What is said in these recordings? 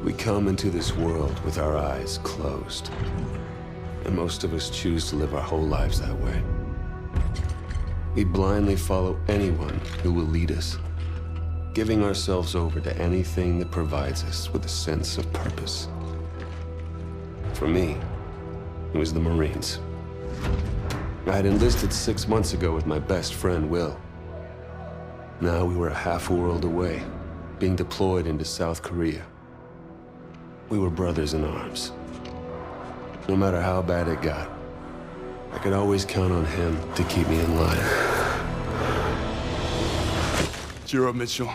We come into this world with our eyes closed. And most of us choose to live our whole lives that way. We blindly follow anyone who will lead us, giving ourselves over to anything that provides us with a sense of purpose. For me, it was the Marines. I had enlisted 6 months ago with my best friend, Will. Now we were a half a world away, being deployed into South Korea. We were brothers in arms. No matter how bad it got, I could always count on him to keep me in line. Cheer up, Mitchell.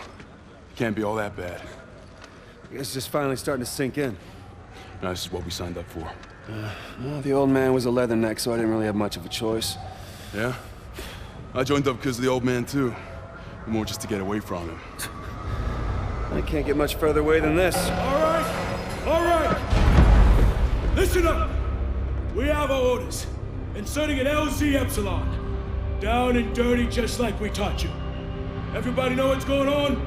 Can't be all that bad. I guess it's just finally starting to sink in. No, this is what we signed up for. Well, the old man was a leatherneck, so I didn't really have much of a choice. Yeah? I joined up because of the old man, too. More just to get away from him. I can't get much further away than this. All right! Listen up! We have our orders. Inserting an LZ Epsilon. Down and dirty just like we taught you. Everybody know what's going on?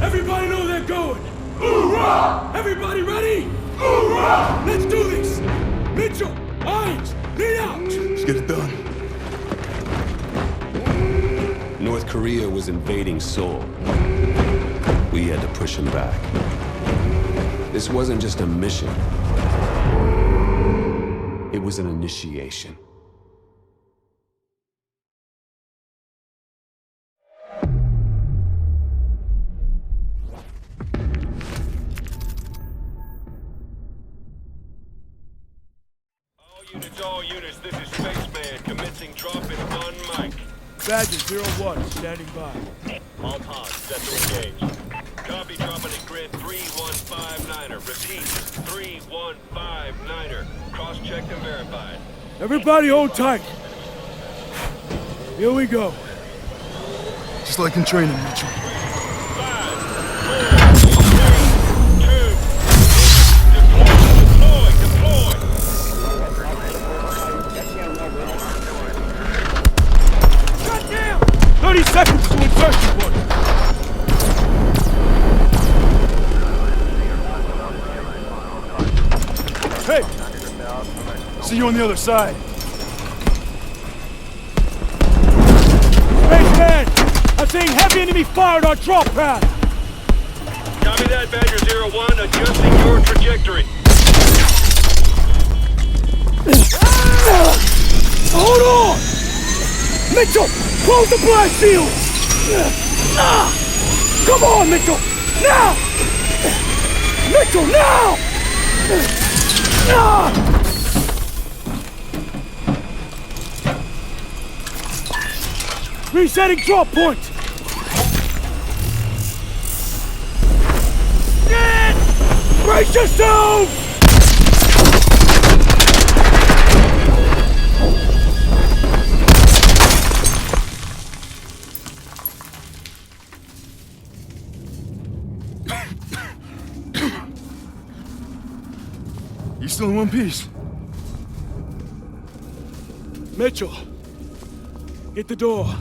Everybody know they're going! Hoorah! Everybody ready? Hoorah! Let's do this! Mitchell, Hines, lead out! Let's get it done. North Korea was invading Seoul. We had to push him back. This wasn't just a mission. It was an initiation. All units, this is Spaceman, commencing drop in 1 mic. Badger 01, standing by. All pods, set to engage. Copy, dropping at grid 3159er. Repeat, 3159er. Cross-checked and verified. Everybody hold tight. Here we go. Just like in training, Mitchell. 5, 4, 3, 2, deploy. 30 seconds to insertion point. Hey! See you on the other side. Spaceman! I'm seeing heavy enemy fire on our drop pad! Copy that, Badger 01, adjusting your trajectory. Hold on! Mitchell! Close the blast shield! Come on, Mitchell! Now! Mitchell, now! Resetting drop point! Brace yourself! You still in one piece? Mitchell, hit the door.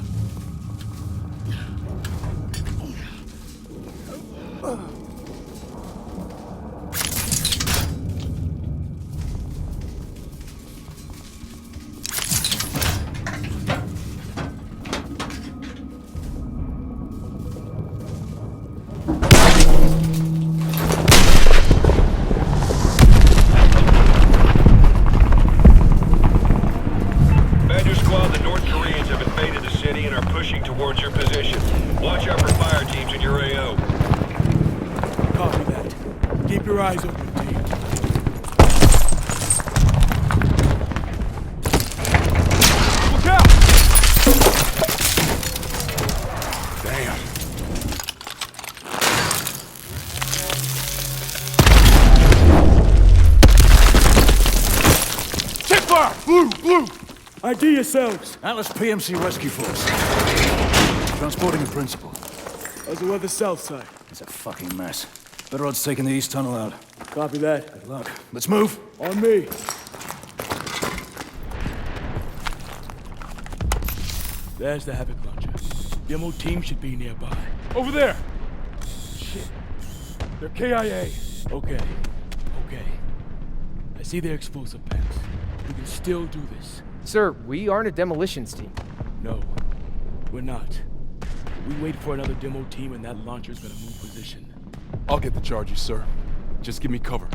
Towards your position. Watch out for fire teams in your AO. Copy that. Keep your eyes open, team. Look out! Damn. Check fire! Blue! ID yourselves. Atlas PMC Rescue Force. Transporting a principal. How's the weather south side? It's a fucking mess. Better odds taking the east tunnel out. Copy that. Good luck. Let's move. On me. There's the Havoc launcher. The MO team should be nearby. Over there! Shit. They're KIA. Okay. Okay. I see their explosive packs. We can still do this. Sir, we aren't a demolitions team. No, we're not. We wait for another demo team and that launcher's gonna move position. I'll get the charges, sir. Just give me cover.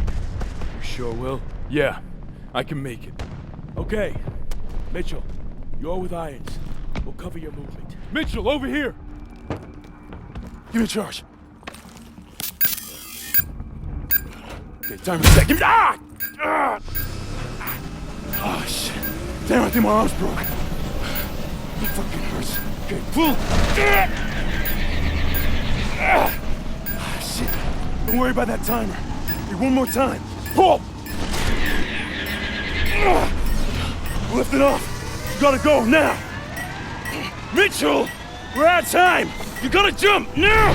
You sure will? Yeah, I can make it. Okay. Mitchell, you're with Irons. We'll cover your movement. Mitchell, over here! Give me a charge. Okay, time to set. Give me. Ah! Ah! Oh, shit. Damn, I think my arm's broke. It fucking hurts. Okay, pull. Ah, shit. Don't worry about that timer. Hey, one more time. Pull! Lift it off. You gotta go now. Mitchell! We're out of time! You gotta jump now!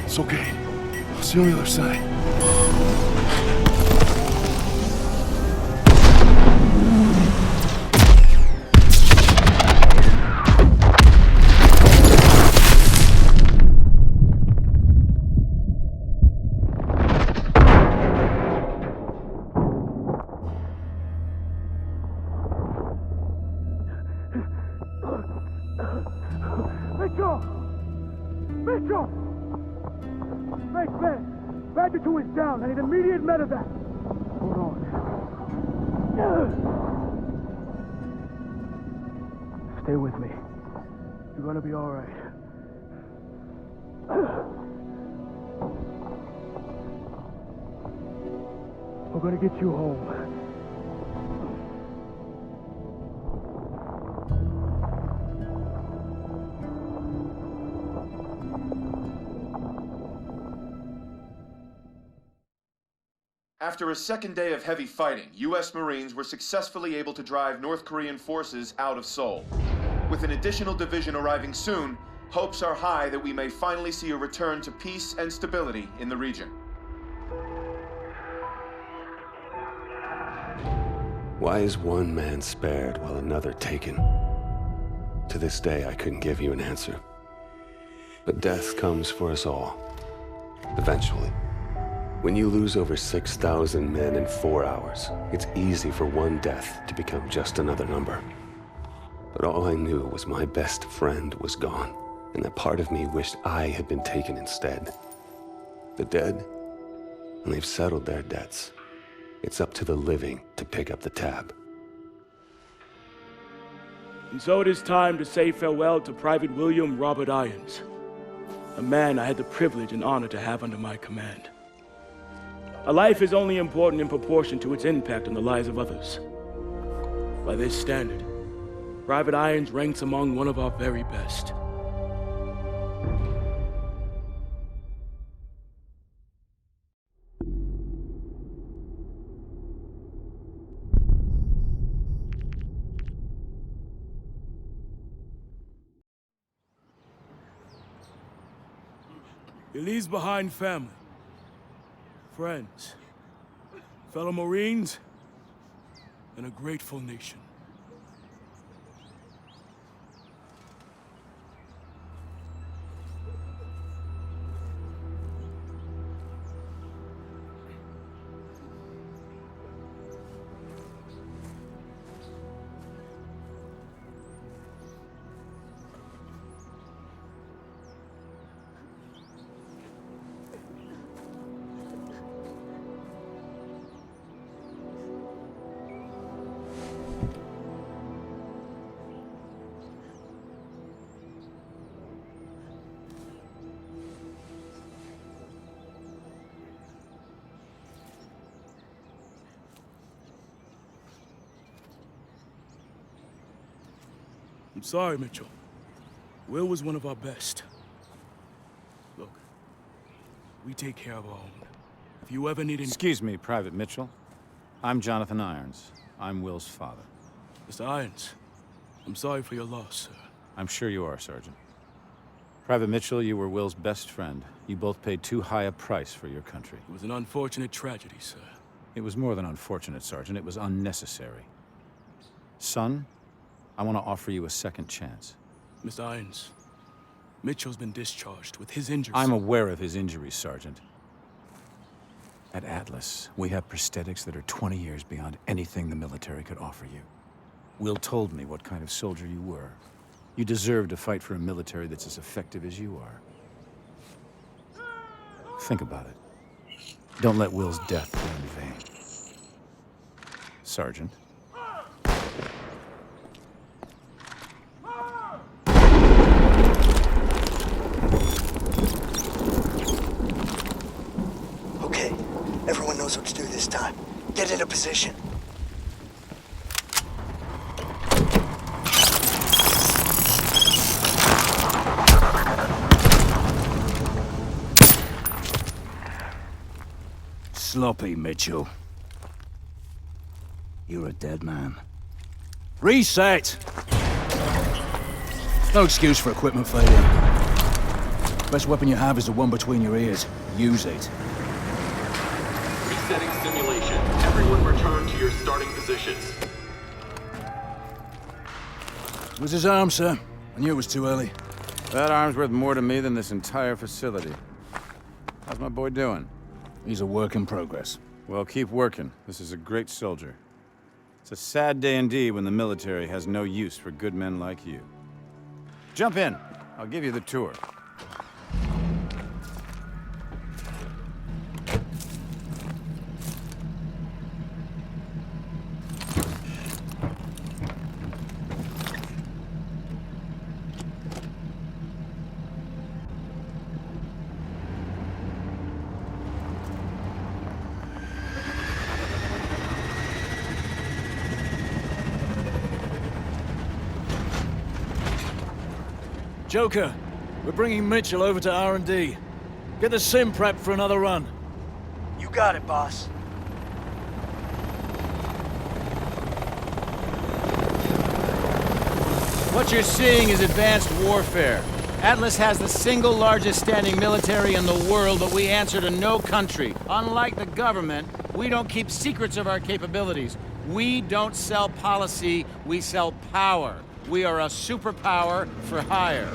It's okay. I'll see you on the other side. Mitchell! Make man! Badger 2 is down. I need immediate medevac. Hold on. Stay with me. You're gonna be all right. We're gonna get you home. After a second day of heavy fighting, U.S. Marines were successfully able to drive North Korean forces out of Seoul. With an additional division arriving soon, hopes are high that we may finally see a return to peace and stability in the region. Why is one man spared while another taken? To this day, I couldn't give you an answer. But death comes for us all. Eventually. When you lose over 6,000 men in 4 hours, it's easy for one death to become just another number. But all I knew was my best friend was gone, and that part of me wished I had been taken instead. The dead, and they've settled their debts. It's up to the living to pick up the tab. And so it is time to say farewell to Private William Robert Irons, a man I had the privilege and honor to have under my command. A life is only important in proportion to its impact on the lives of others. By this standard, Private Irons ranks among one of our very best. He leaves behind family, friends, fellow Marines, and a grateful nation. I'm sorry, Mitchell. Will was one of our best. Look, we take care of our own. If you ever need any— Excuse me, Private Mitchell. I'm Jonathan Irons. I'm Will's father. Mr. Irons, I'm sorry for your loss, sir. I'm sure you are, Sergeant. Private Mitchell, you were Will's best friend. You both paid too high a price for your country. It was an unfortunate tragedy, sir. It was more than unfortunate, Sergeant. It was unnecessary. Son, I want to offer you a second chance. Mr. Irons, Mitchell's been discharged with his injuries. I'm aware of his injuries, Sergeant. At Atlas, we have prosthetics that are 20 years beyond anything the military could offer you. Will told me what kind of soldier you were. You deserve to fight for a military that's as effective as you are. Think about it. Don't let Will's death go in vain. Sergeant. Okay, everyone knows what to do this time. Get into position. Sloppy, Mitchell. You're a dead man. Reset! No excuse for equipment failure. Best weapon you have is the one between your ears. Use it. Resetting simulation. Everyone return to your starting positions. Was his arm, sir? I knew it was too early. That arm's worth more to me than this entire facility. How's my boy doing? He's a work in progress. Well, keep working. This is a great soldier. It's a sad day indeed when the military has no use for good men like you. Jump in. I'll give you the tour. Joker, we're bringing Mitchell over to R&D. Get the sim prepped for another run. You got it, boss. What you're seeing is advanced warfare. Atlas has the single largest standing military in the world, but we answer to no country. Unlike the government, we don't keep secrets of our capabilities. We don't sell policy, we sell power. We are a superpower for hire.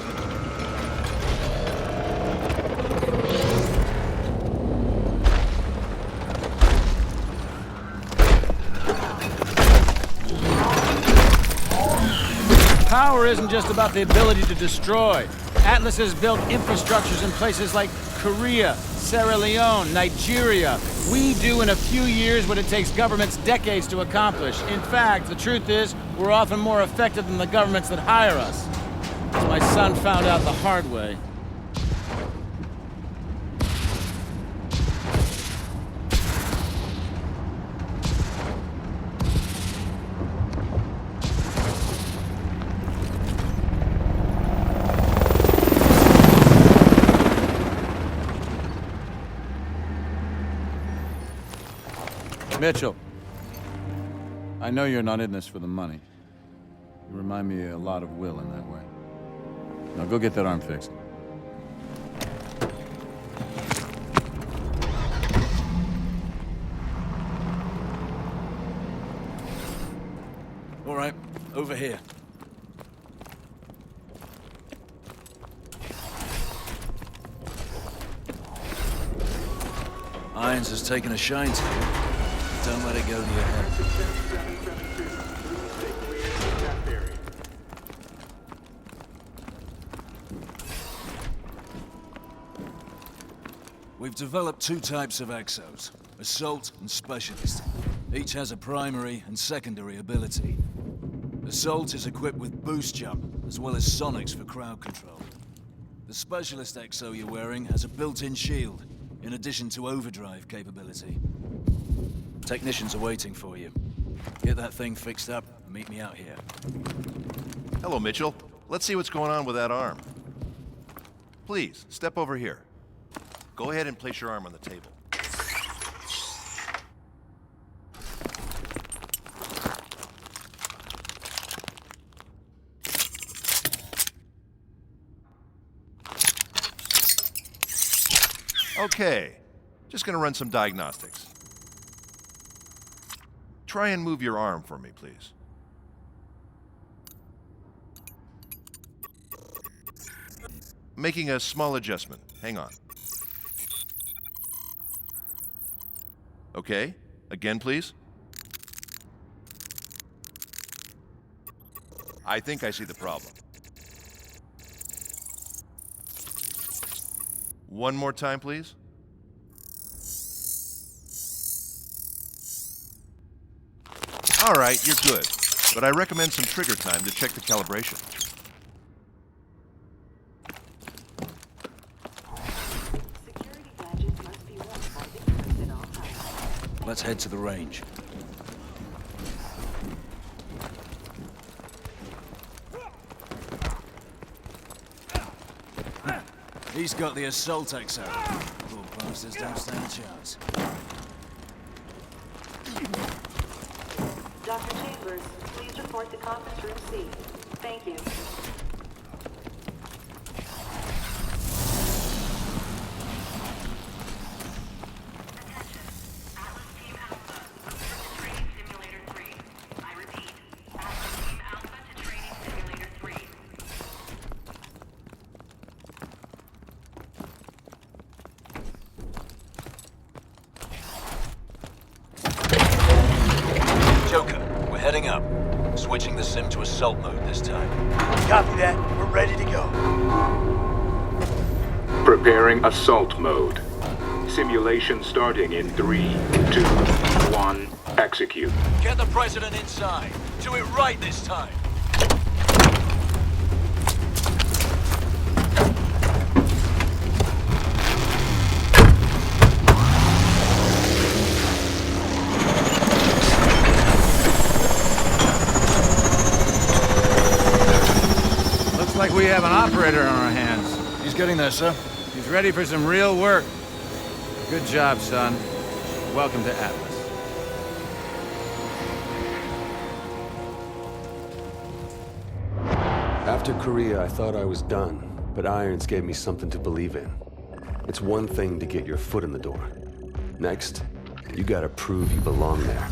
Power isn't just about the ability to destroy. Atlas has built infrastructures in places like Korea, Sierra Leone, Nigeria. We do in a few years what it takes governments decades to accomplish. In fact, the truth is, we're often more effective than the governments that hire us. As my son found out the hard way. Mitchell, I know you're not in this for the money. You remind me a lot of Will in that way. Now go get that arm fixed. All right, over here. Irons has taken a shine to you. Don't let it go to your head. We've developed two types of exos, Assault and Specialist. Each has a primary and secondary ability. Assault is equipped with boost jump, as well as sonics for crowd control. The Specialist exo you're wearing has a built-in shield, in addition to overdrive capability. Technicians are waiting for you. Get that thing fixed up and meet me out here. Hello, Mitchell. Let's see what's going on with that arm. Please, step over here. Go ahead and place your arm on the table. Okay, just gonna run some diagnostics. Try and move your arm for me, please. Making a small adjustment. Hang on. Okay? Again, please? I think I see the problem. One more time, please. All right, you're good. But I recommend some trigger time to check the calibration. Security badges must be worn by visitors at all times. Let's head to the range. He's got the assault XO. Poor bastards don't stand a chance. Dr. Chambers, please report to conference room C. Thank you. Heading up. Switching the sim to assault mode this time. Copy that. We're ready to go. Preparing assault mode. Simulation starting in 3, 2, 1, execute. Get the president inside. Do it right this time. Like we have an operator on our hands. He's getting there, sir. He's ready for some real work. Good job, son. Welcome to Atlas. After Korea, I thought I was done, but Irons gave me something to believe in. It's one thing to get your foot in the door. Next, you gotta prove you belong there.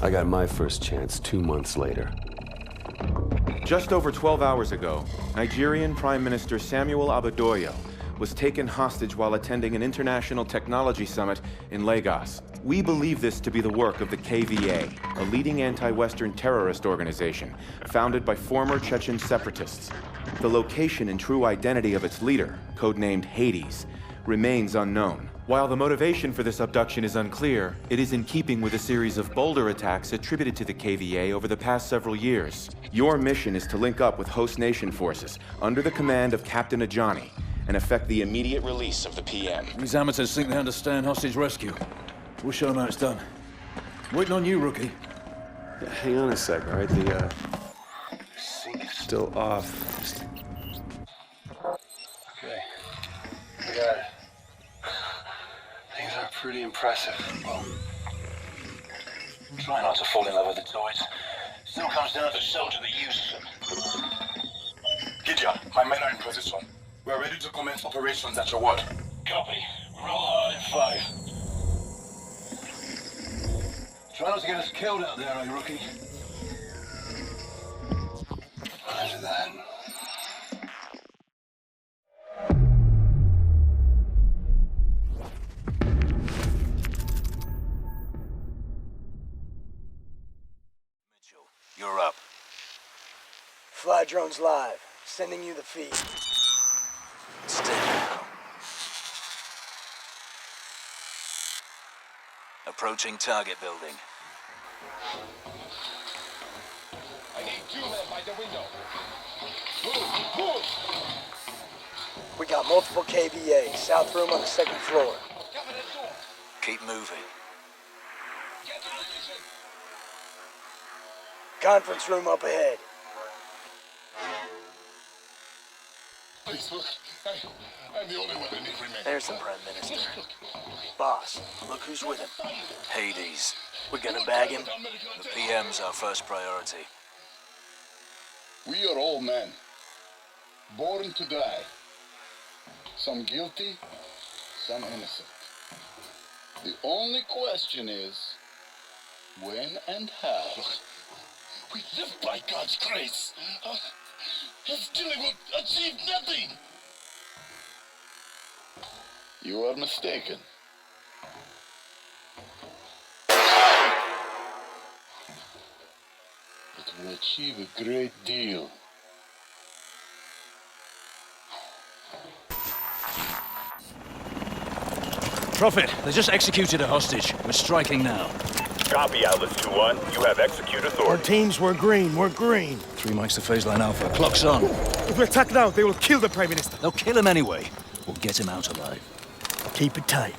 I got my first chance 2 months later. Just over 12 hours ago, Nigerian Prime Minister Samuel Abadoyo was taken hostage while attending an international technology summit in Lagos. We believe this to be the work of the KVA, a leading anti-Western terrorist organization founded by former Chechen separatists. The location and true identity of its leader, codenamed Hades, remains unknown. While the motivation for this abduction is unclear, it is in keeping with a series of bolder attacks attributed to the KVA over the past several years. Your mission is to link up with host nation forces under the command of Captain Ajani and effect the immediate release of the PM. These amateurs think they understand hostage rescue. We'll show them how it's done. Waiting on you, rookie. Yeah, hang on a sec, all right? The sync is still off. Okay. We got it. Things are pretty impressive. Well, Try not to fall in love with the toys. Still comes down to soldier the use of them. Gideon, my men are in position. We are ready to commence operations at your word. Copy. Roll hard in 5. Try not to get us killed out there, eh, rookie? Roger that. Mitchell, you're up. Fly drones live. Sending you the feed. Stay down. Approaching target building. I need 2 men by the window. Move, move! We got multiple KVA. South room on the 2nd floor. Keep moving. Conference room up ahead. Please, look. I'm the only one that needs remaining. There's the Prime Minister. Boss, look who's with him. Hades. We're gonna bag him. The PM's our first priority. We are all men, born to die. Some guilty, some innocent. The only question is, when and how? We live by God's grace. His killing will achieve nothing. You are mistaken. and achieve a great deal. Prophet, they just executed a hostage. We're striking now. Copy, Atlas 2-1. You have execute authority. Our teams were green. We're green. 3 mics to phase line Alpha. Clock's on. If we attack now, they will kill the Prime Minister. They'll kill him anyway. We'll get him out alive. Keep it tight.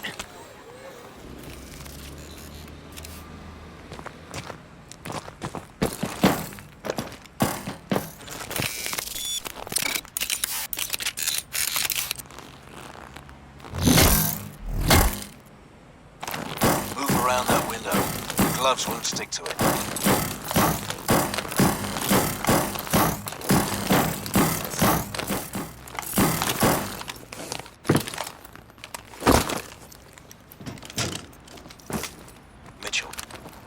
Move around that window. The gloves won't stick to it.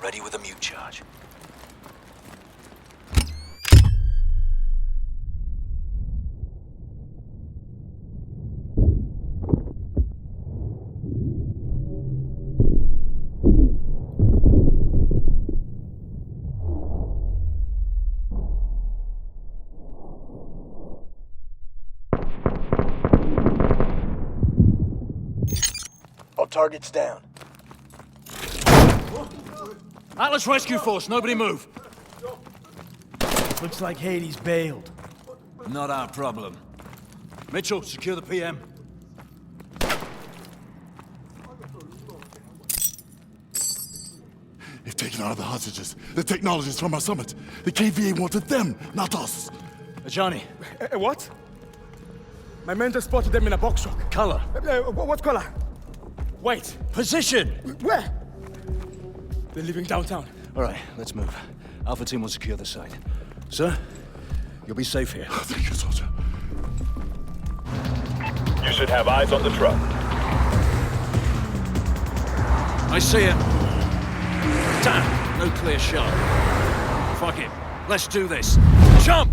Ready with a mute charge. All targets down. Atlas Rescue Force, nobody move. Looks like Hades bailed. Not our problem. Mitchell, secure the PM. They've taken out of the hostages the technologies from our summit. The KVA wanted them, not us. Johnny. What? My men just spotted them in a box truck. Color. What color? Wait. Position. Where? They're leaving downtown. All right, let's move. Alpha team will secure the site. Sir, you'll be safe here. Oh, thank you, soldier. You should have eyes on the truck. I see him. Damn, no clear shot. Fuck it. Let's do this. Jump!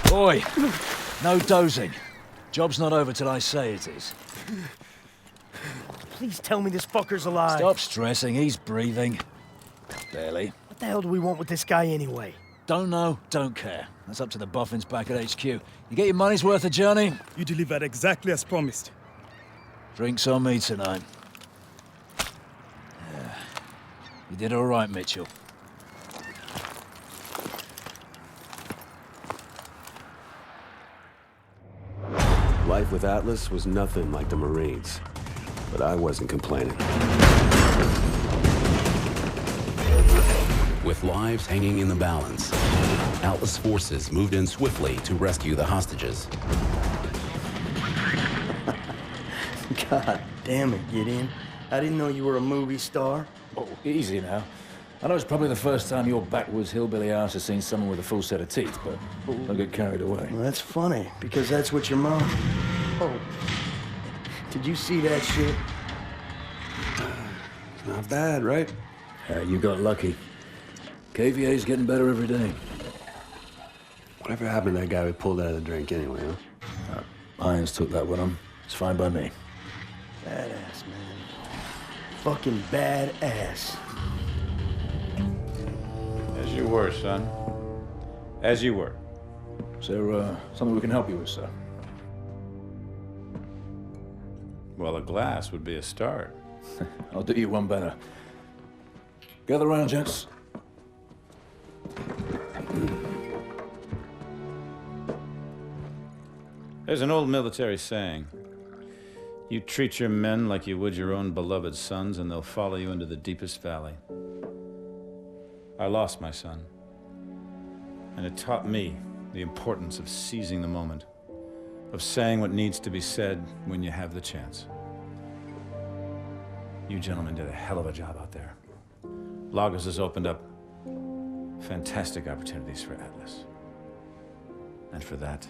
Boy, no dozing. Job's not over till I say it is. Please tell me this fucker's alive. Stop stressing, he's breathing. Barely. What the hell do we want with this guy anyway? Don't know, don't care. That's up to the boffins back at HQ. You get your money's worth of journey? You delivered exactly as promised. Drinks on me tonight. Yeah. You did all right, Mitchell. Life with Atlas was nothing like the Marines, but I wasn't complaining. With lives hanging in the balance, Atlas forces moved in swiftly to rescue the hostages. God damn it, Gideon. I didn't know you were a movie star. Oh, easy now. I know it's probably the first time your backwoods hillbilly ass has seen someone with a full set of teeth, but don't get carried away. Well, that's funny, because that's what your mom... Oh. Did you see that shit? Not bad, right? You got lucky. KVA's getting better every day. Whatever happened to that guy we pulled out of the drink anyway, huh? Irons took that one on. It's fine by me. Badass, man. Fucking badass. As you were, son. As you were. Is there something we can help you with, sir? Well, a glass would be a start. I'll do you one better. Gather around, gents. There's an old military saying. You treat your men like you would your own beloved sons, and they'll follow you into the deepest valley. I lost my son, and it taught me the importance of seizing the moment, of saying what needs to be said when you have the chance. You gentlemen did a hell of a job out there. Lagos has opened up fantastic opportunities for Atlas. And for that,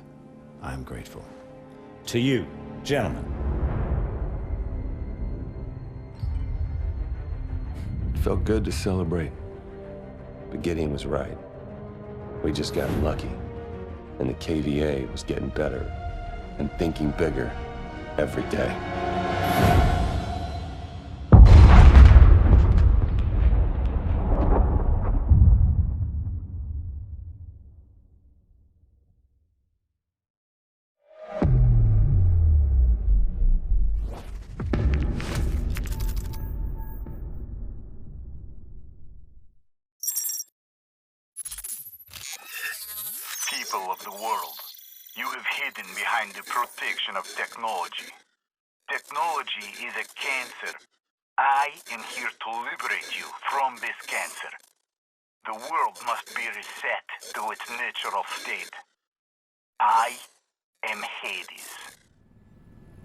I'm grateful. To you, gentlemen. It felt good to celebrate. But Gideon was right. We just got lucky. And the KVA was getting better and thinking bigger every day. People of the world, you have hidden behind the protection of technology. Technology is a cancer. I am here to liberate you from this cancer. The world must be reset to its natural state. I am Hades,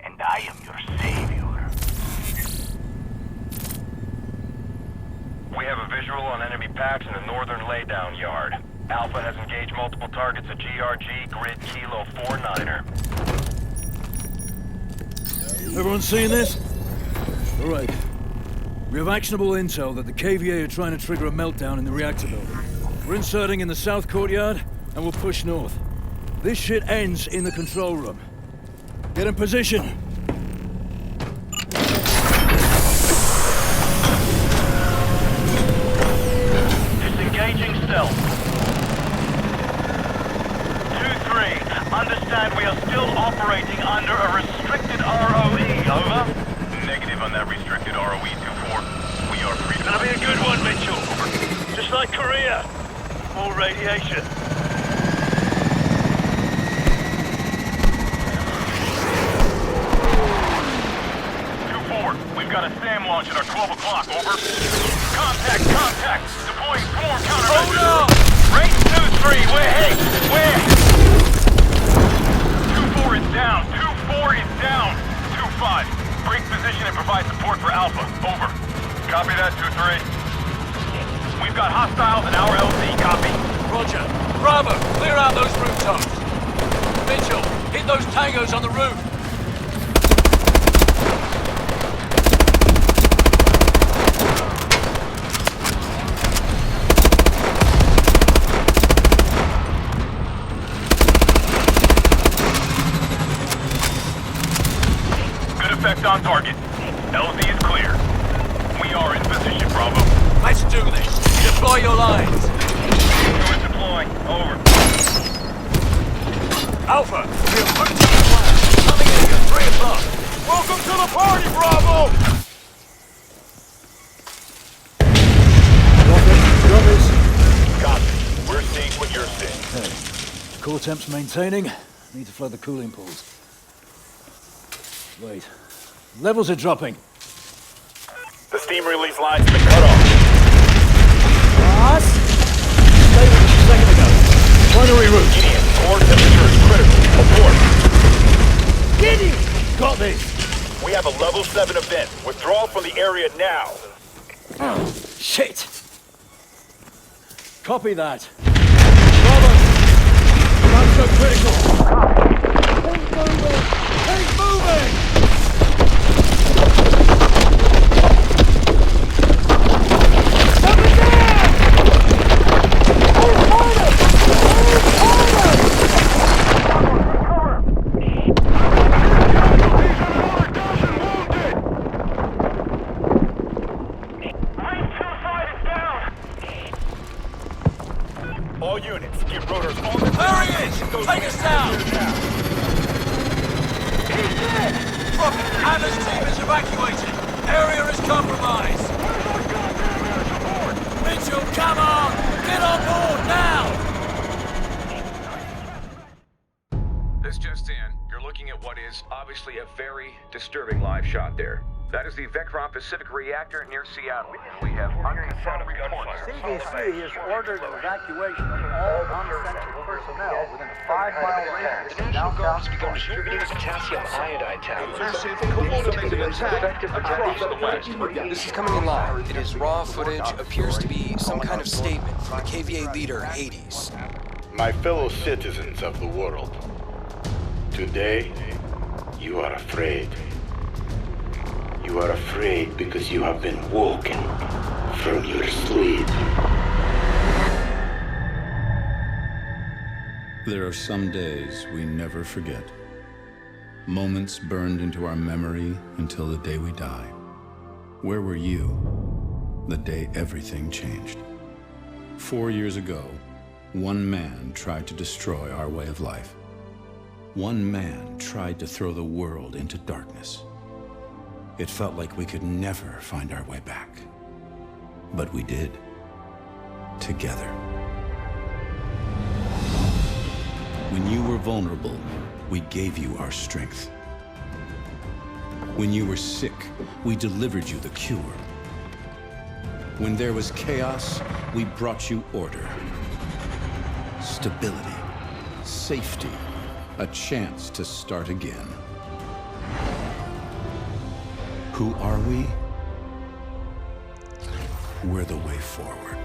and I am your savior. We have a visual on enemy packs in the northern laydown yard. Alpha has engaged multiple targets at GRG, grid Kilo 49er. Everyone seeing this? All right. We have actionable intel that the KVA are trying to trigger a meltdown in the reactor building. We're inserting in the south courtyard, and we'll push north. This shit ends in the control room. Get in position. Disengaging stealth. 2-3, understand we are still operating under a restricted ROE, over? Negative on that restricted ROE, 2-4. We are free. Gonna be a good one, Mitchell. Just like Korea. More radiation. 2-4, we've got a SAM launch at our 12 o'clock, over. Contact! Deploying swarm countermeasures. Hold up! Range 2-3, where? 2-4 is down. 2-4 is down. 2-5, break position and provide support for Alpha. Over. Copy that, 2-3. We've got hostiles in our LZ. Copy. Roger. Bravo, clear out those rooftops. Mitchell, hit those tangos on the roof. Effect on target. LZ is clear. We are in position, Bravo. Let's do this. Deploy your lines. Who is deploying? Over. Alpha, we are putting down the plan. Coming in at 3 o'clock. Welcome to the party, Bravo! Copy. We're seeing what you're seeing. Okay. Core temps maintaining. Need to flood the cooling pools. Wait. Levels are dropping. The steam release line's been cut off. What? Stay with us a second ago. Binary route. Gideon, core temperature is critical. Abort. Gideon! Got this. We have a level 7 event. Withdraw from the area now. Oh, shit! Copy that. Not so critical. Keep moving! All units, give rotors all the... There he is! Take us down! He's dead! Fucking Atlas team is evacuated! Area is compromised! Mitchell, come on! Get on board now! This just in. You're looking at what is obviously a very disturbing live shot there. That is the Vectron Pacific reactor near Seattle. We have unconfirmed reports. CDC has ordered an evacuation of all non-essential personnel within a 5-mile radius. The National Guard has begun distributing potassium iodide tablets. Coordinated attack across the West. This is coming in live. It is raw footage. Appears to be some kind of statement from the KVA leader, Hades. My fellow citizens of the world, today you are afraid. You are afraid because you have been woken from your sleep. There are some days we never forget. Moments burned into our memory until the day we die. Where were you the day everything changed? 4 years ago, one man tried to destroy our way of life. One man tried to throw the world into darkness. It felt like we could never find our way back. But we did. Together. When you were vulnerable, we gave you our strength. When you were sick, we delivered you the cure. When there was chaos, we brought you order. Stability, safety, a chance to start again. Who are we? We're the way forward.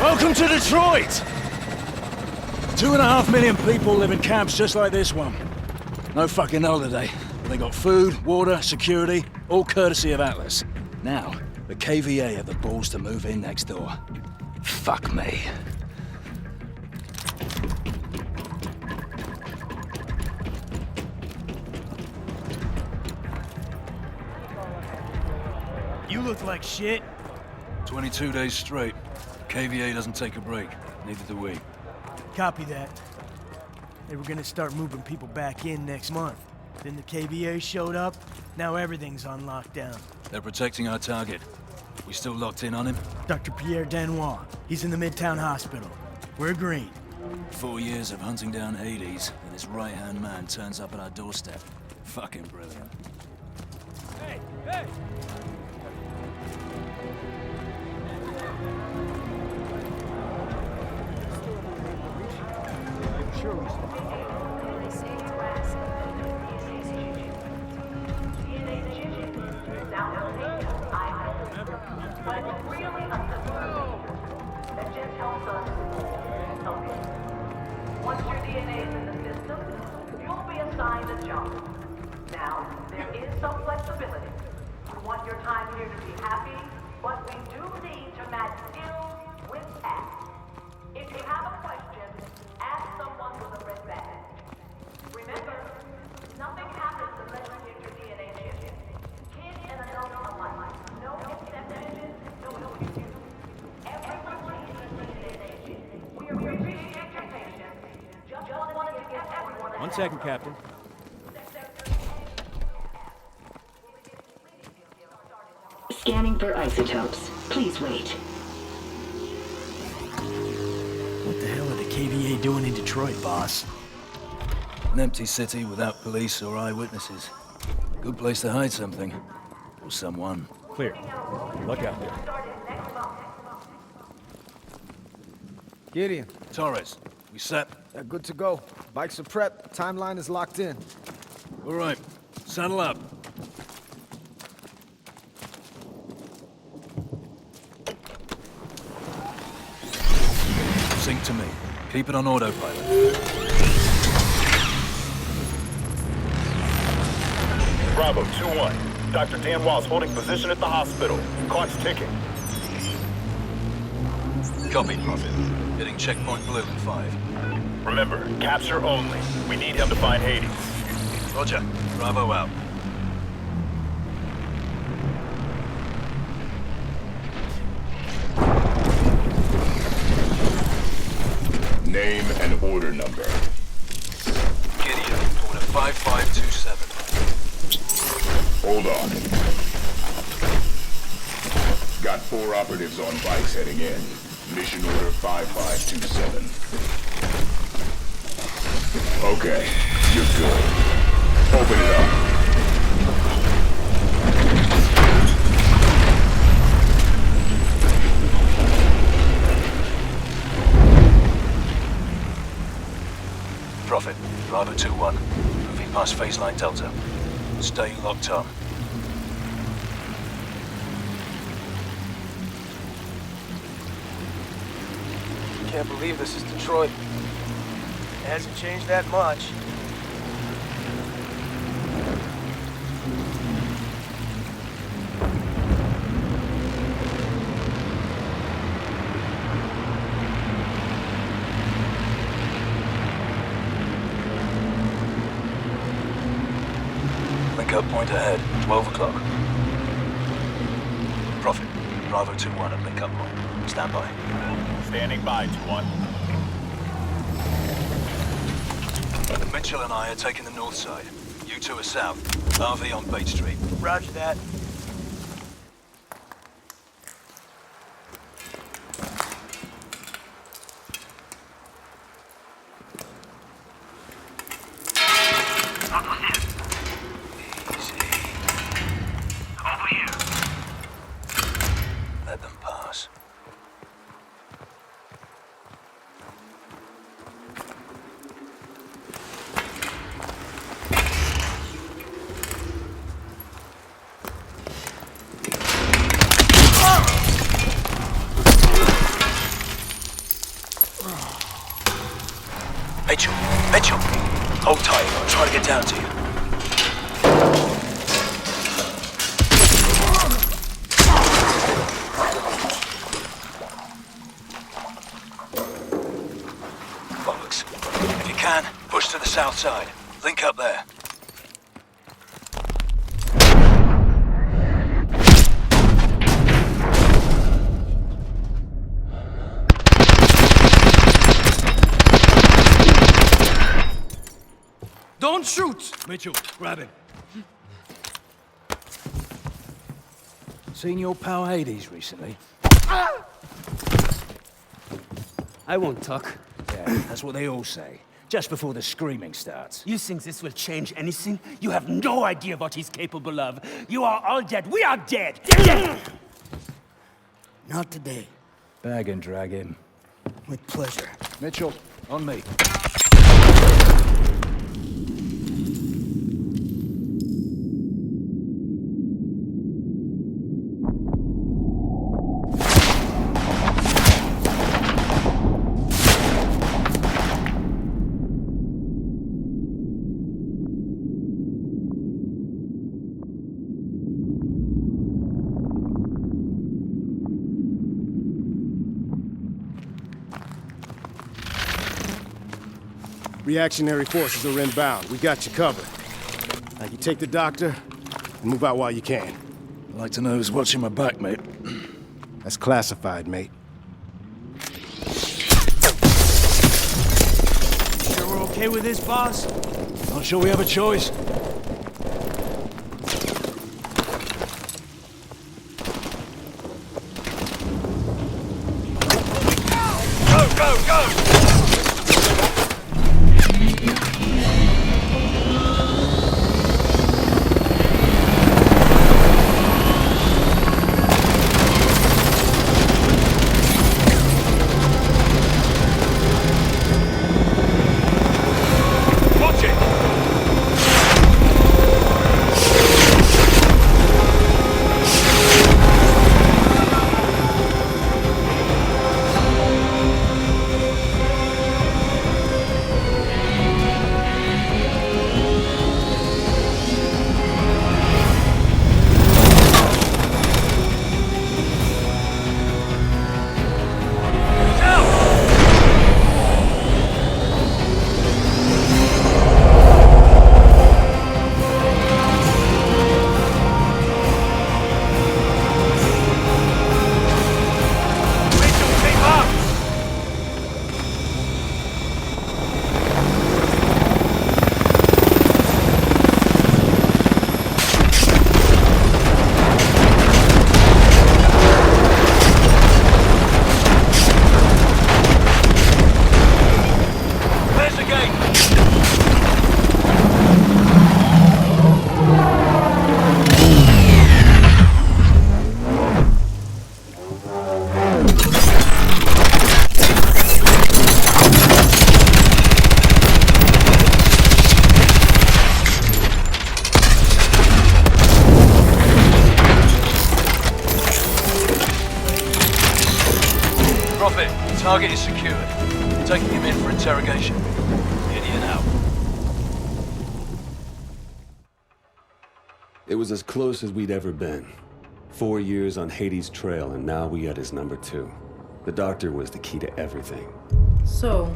Welcome to Detroit! 2.5 million people live in camps just like this one. No fucking holiday. They got food, water, security, all courtesy of Atlas. Now, the KVA have the balls to move in next door. Fuck me. You look like shit. 22 days straight. KVA doesn't take a break. Neither do we. Copy that. They were gonna start moving people back in next month. Then the KVA showed up. Now everything's on lockdown. They're protecting our target. We still locked in on him? Dr. Pierre Danois. He's in the Midtown Hospital. We're green. 4 years of hunting down Hades, and his right-hand man turns up at our doorstep. Fucking brilliant. Hey! Hey! Once your DNA is in the system, you'll be assigned a job. Now, there is some flexibility. We want your time here to be happy, but we do need to match skills with acts. If you have a question, ask someone with a red badge. Remember, nothing happens unless you get your DNA chip. Kids and adults alike. No exceptions, no excuses. Everyone needs a DNA chip. We appreciate your patience. Just wanted to get everyone. 1 second, Captain. Scanning for isotopes. Please wait. What the hell are the KVA doing in Detroit, boss? An empty city without police or eyewitnesses. Good place to hide something. Or someone. Clear. Look out there. Gideon. Torres, we set? Good to go. Bikes are prepped. Timeline is locked in. All right. Saddle up. Sync to me. Keep it on autopilot. Bravo, 2-1. Dr. Dan Wall's holding position at the hospital. Clock's ticking. Copy, Prophet. Hitting checkpoint blue in 5. Remember, capture only. We need him to find Hades. Roger. Bravo out. Name and order number. Gideon, order 5527. Hold on. Got 4 operatives on bikes heading in. Mission order 5527. Okay, you're good. Open it up. Prophet, Bravo 2-1. Moving past phase line Delta. Stay locked on. Can't believe this is Detroit. It hasn't changed that much. Link up point ahead, 12 o'clock. Prophet, Bravo 2-1 at link up point. Stand by. Standing by, 2-1. Mitchell and I are taking the north side. You two are south. RV on Bait Street. Roger that. Mitchell! Hold tight. I'm trying to get down to you. Bollocks. If you can, push to the south side. Link up there. Don't shoot! Mitchell, grab him. Seen your pal Hades recently? I won't talk. Yeah, that's what they all say. Just before the screaming starts. You think this will change anything? You have no idea what he's capable of. You are all dead. We are dead. Dead. Not today. Bag and drag him. With pleasure. Mitchell, on me. Reactionary forces are inbound. We got you covered. Now you take the doctor and move out while you can. I'd like to know who's watching my back, mate. That's classified, mate. Sure we're okay with this, boss? Not sure we have a choice. Target is secured. Taking him in for interrogation. Idiot out. It was as close as we'd ever been. 4 years on Hades' trail, and now we had his number 2. The doctor was the key to everything. So,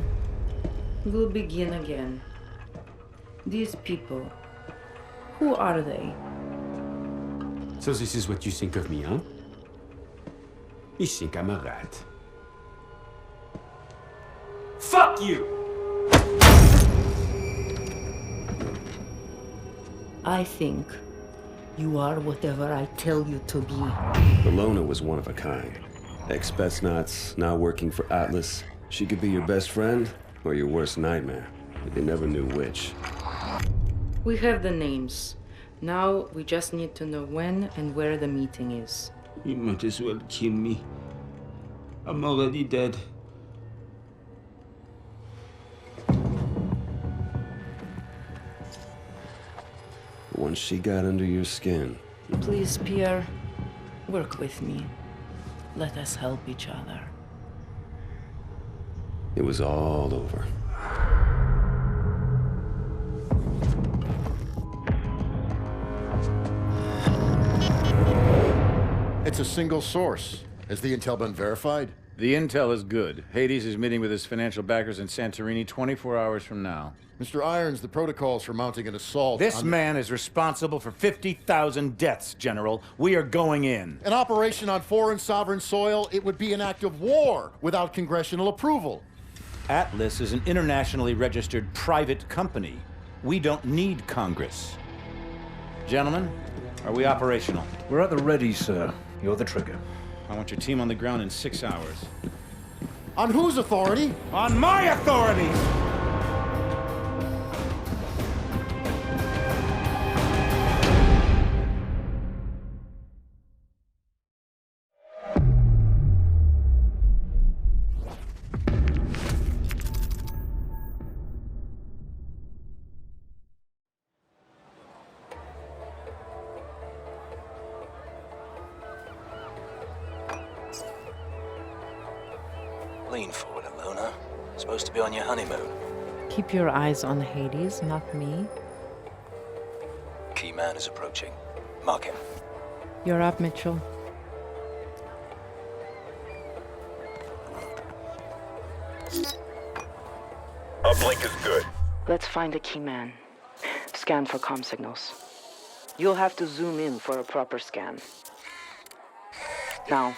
we'll begin again. These people, who are they? So this is what you think of me, huh? You think I'm a rat. Fuck you! I think you are whatever I tell you to be. Ilona was one of a kind. Ex-Spetsnaz, now working for Atlas. She could be your best friend or your worst nightmare. But you never knew which. We have the names. Now we just need to know when and where the meeting is. You might as well kill me. I'm already dead. Once she got under your skin. Please, Pierre, work with me. Let us help each other. It was all over. It's a single source. Has the intel been verified? The intel is good. Hades is meeting with his financial backers in Santorini 24 hours from now. Mr. Irons, the protocols for mounting an assault This man is responsible for 50,000 deaths, General. We are going in. An operation on foreign sovereign soil, it would be an act of war without congressional approval. Atlas is an internationally registered private company. We don't need Congress. Gentlemen, are we operational? We're at the ready, sir. You're the trigger. I want your team on the ground in 6 hours. On whose authority? On my authority! Lean forward, Ilona. Supposed to be on your honeymoon. Keep your eyes on Hades, not me. Key man is approaching. Mark him. You're up, Mitchell. Uplink is good. Let's find the key man. Scan for comm signals. You'll have to zoom in for a proper scan. Now,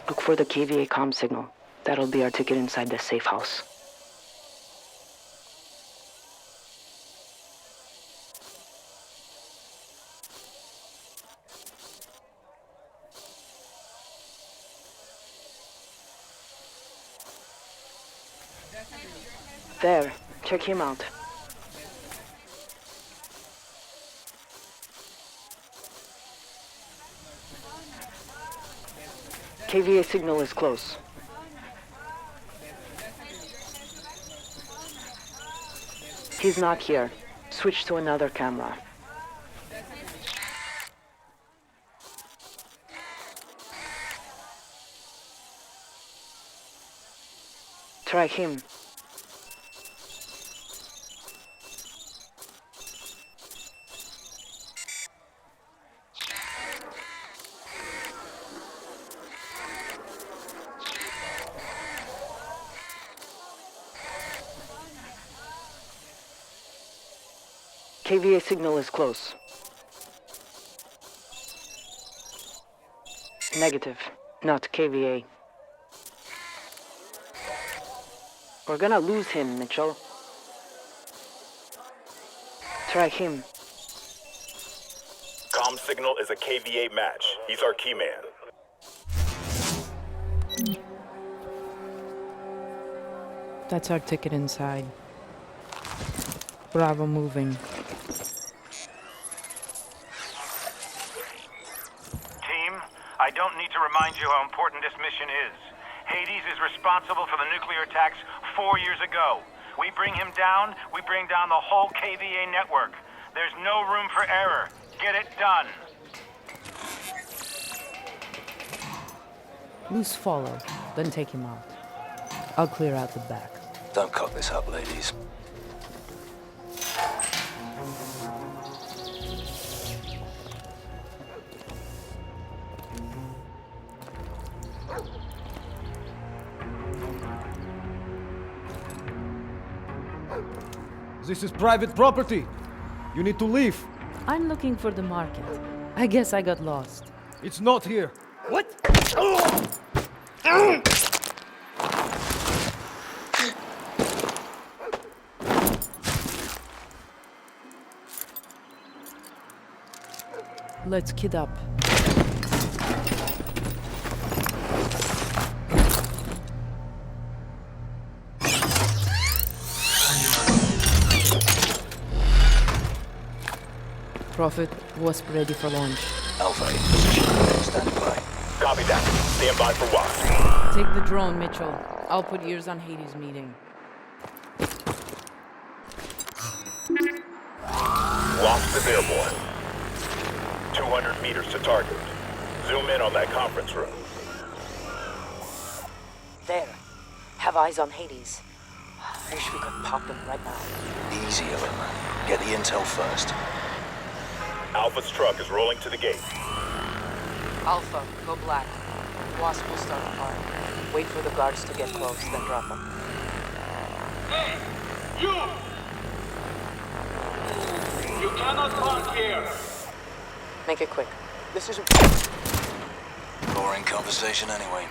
look for the KVA comm signal. That'll be our ticket inside the safe house. There, check him out. KVA signal is close. He's not here. Switch to another camera. Try him. KVA signal is close. Negative, not KVA. We're gonna lose him, Mitchell. Try him. Comm signal is a KVA match. He's our key man. That's our ticket inside. Bravo moving. Team, I don't need to remind you how important this mission is. Hades is responsible for the nuclear attacks 4 years ago. We bring him down, we bring down the whole KVA network. There's no room for error. Get it done. Loose follow, then take him out. I'll clear out the back. Don't cock this up, ladies. This is private property. You need to leave. I'm looking for the market. I guess I got lost. It's not here. What? Let's kid up. Prophet, Wasp ready for launch. Alpha in position. Stand by. Copy that. Stand by for Wasp. Take the drone, Mitchell. I'll put ears on Hades' meeting. Wasp is airborne. 200 meters to target. Zoom in on that conference room. There. Have eyes on Hades. Wish we could pop them right now. Easy of him. Get the intel first. Alpha's truck is rolling to the gate. Alpha, go black. Wasp will start a fire. Wait for the guards to get close, then drop them. Hey! You! You cannot come here! Make it quick. This is... Boring conversation anyway.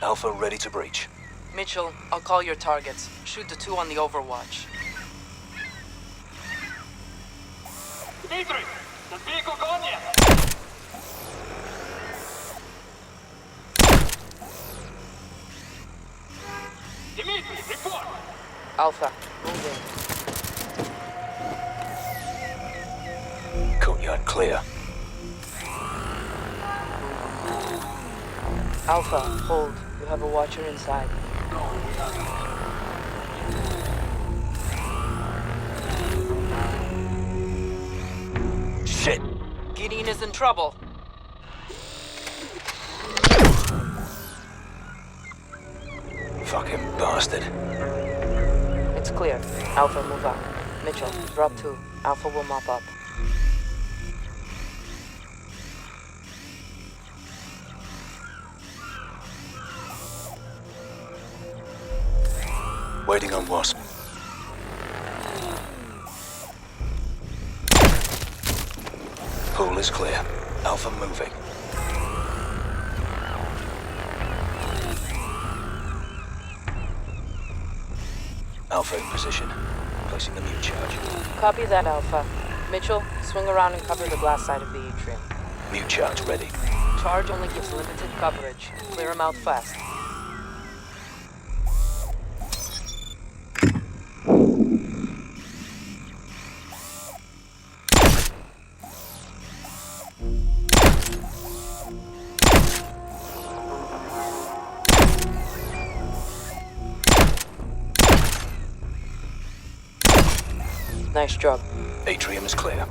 Alpha ready to breach. Mitchell, I'll call your targets. Shoot the two on the overwatch. Dimitri! The vehicle gone yet? Dimitri, report! Alpha, move in. Courtyard clear. Alpha, hold. You have a watcher inside. Shit! Gideon is in trouble. Fucking bastard. It's clear. Alpha, move up. Mitchell, drop two. Alpha will mop up. Waiting on Wasp. Pool is clear. Alpha moving. Alpha in position. Placing the mute charge. Copy that, Alpha. Mitchell, swing around and cover the glass side of the atrium. Mute charge ready. Charge only gives limited coverage. Clear him out fast. Nice job. Atrium is clear.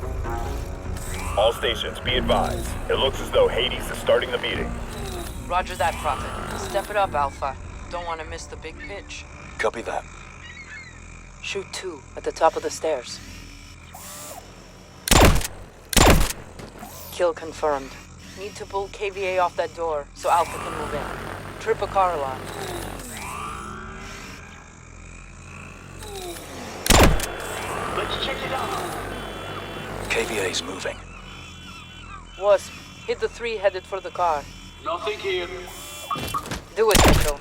All stations, be advised. It looks as though Hades is starting the meeting. Roger that, Prophet. Step it up, Alpha. Don't want to miss the big pitch. Copy that. Shoot 2 at the top of the stairs. Kill confirmed. Need to pull KVA off that door so Alpha can move in. Trip a car alarm. Let's check it out. KVA's moving. Wasp, hit the 3 headed for the car. Nothing here. Do it, Mitchell.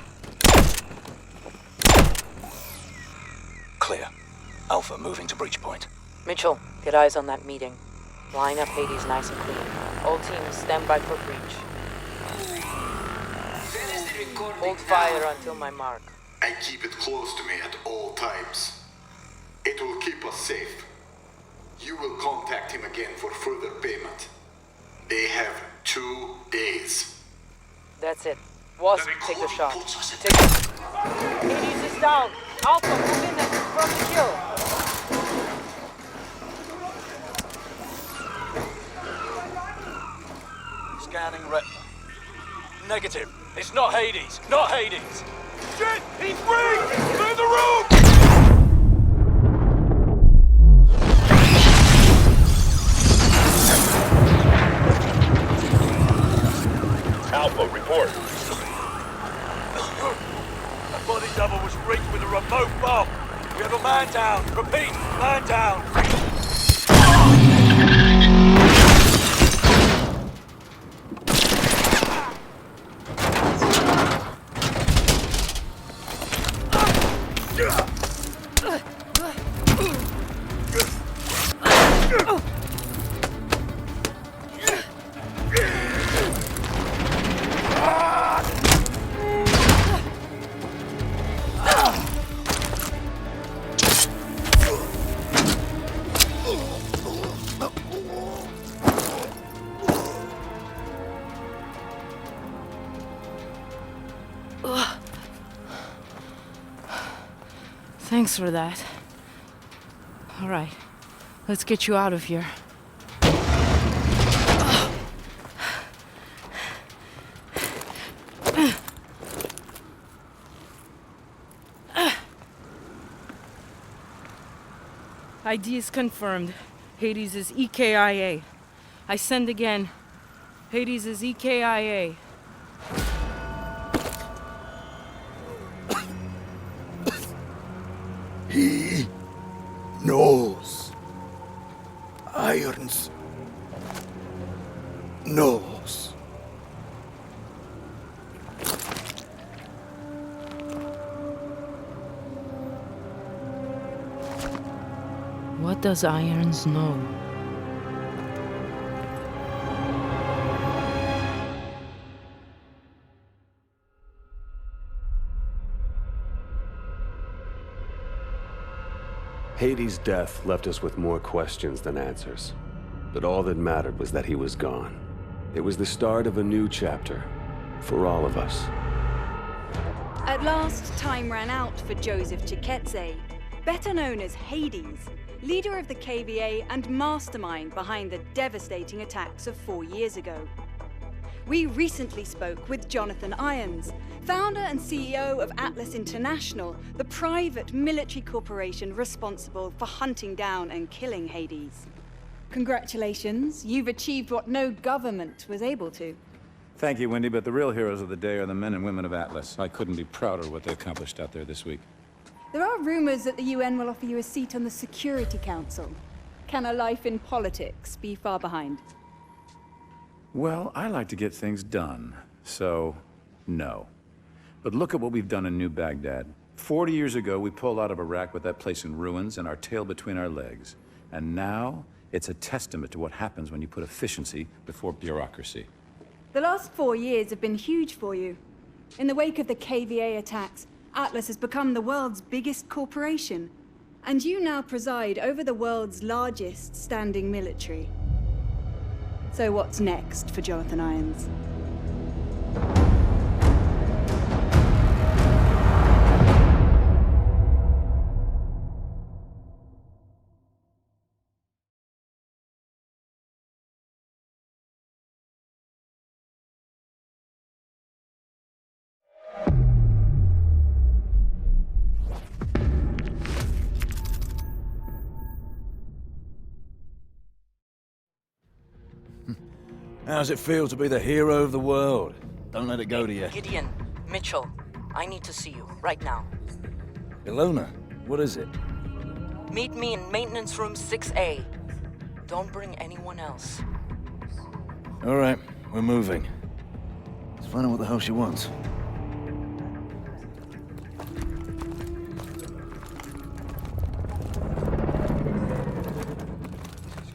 Clear. Alpha moving to breach point. Mitchell, get eyes on that meeting. Line up Hades nice and clean. All teams stand by for breach. Hold fire until my mark. And keep it close to me at all times. It will keep us safe. You will contact him again for further payment. They have 2 days. That's it. Wasp, take the shot. Hades is down. Alpha, move in and confirm the kill. Scanning retina. Negative. It's not Hades. Not Hades. Shit! He's free! Clear the room! Alpha, report. That body double was rigged with a remote bomb. We have a man down. Repeat, man down. Thanks for that. All right, let's get you out of here. ID is confirmed. Hades is EKIA. I send again. Hades is EKIA. He knows. Irons knows. What does Irons know? Hades' death left us with more questions than answers. But all that mattered was that he was gone. It was the start of a new chapter for all of us. At last, time ran out for Joseph Chiketse, better known as Hades, leader of the KVA and mastermind behind the devastating attacks of 4 years ago. We recently spoke with Jonathan Irons, founder and CEO of Atlas International, the private military corporation responsible for hunting down and killing Hades. Congratulations, you've achieved what no government was able to. Thank you, Wendy, but the real heroes of the day are the men and women of Atlas. I couldn't be prouder of what they accomplished out there this week. There are rumors that the UN will offer you a seat on the Security Council. Can a life in politics be far behind? Well, I like to get things done, so no. But look at what we've done in New Baghdad. 40 years ago, we pulled out of Iraq with that place in ruins and our tail between our legs. And now, It's a testament to what happens when you put efficiency before bureaucracy. The last 4 years have been huge for you. In the wake of the KVA attacks, Atlas has become the world's biggest corporation. And you now preside over the world's largest standing military. So what's next for Jonathan Irons? How's it feel to be the hero of the world? Don't let it go to you. Gideon, Mitchell, I need to see you, right now. Ilona, what is it? Meet me in maintenance room 6A. Don't bring anyone else. All right, we're moving. Let's find out what the hell she wants.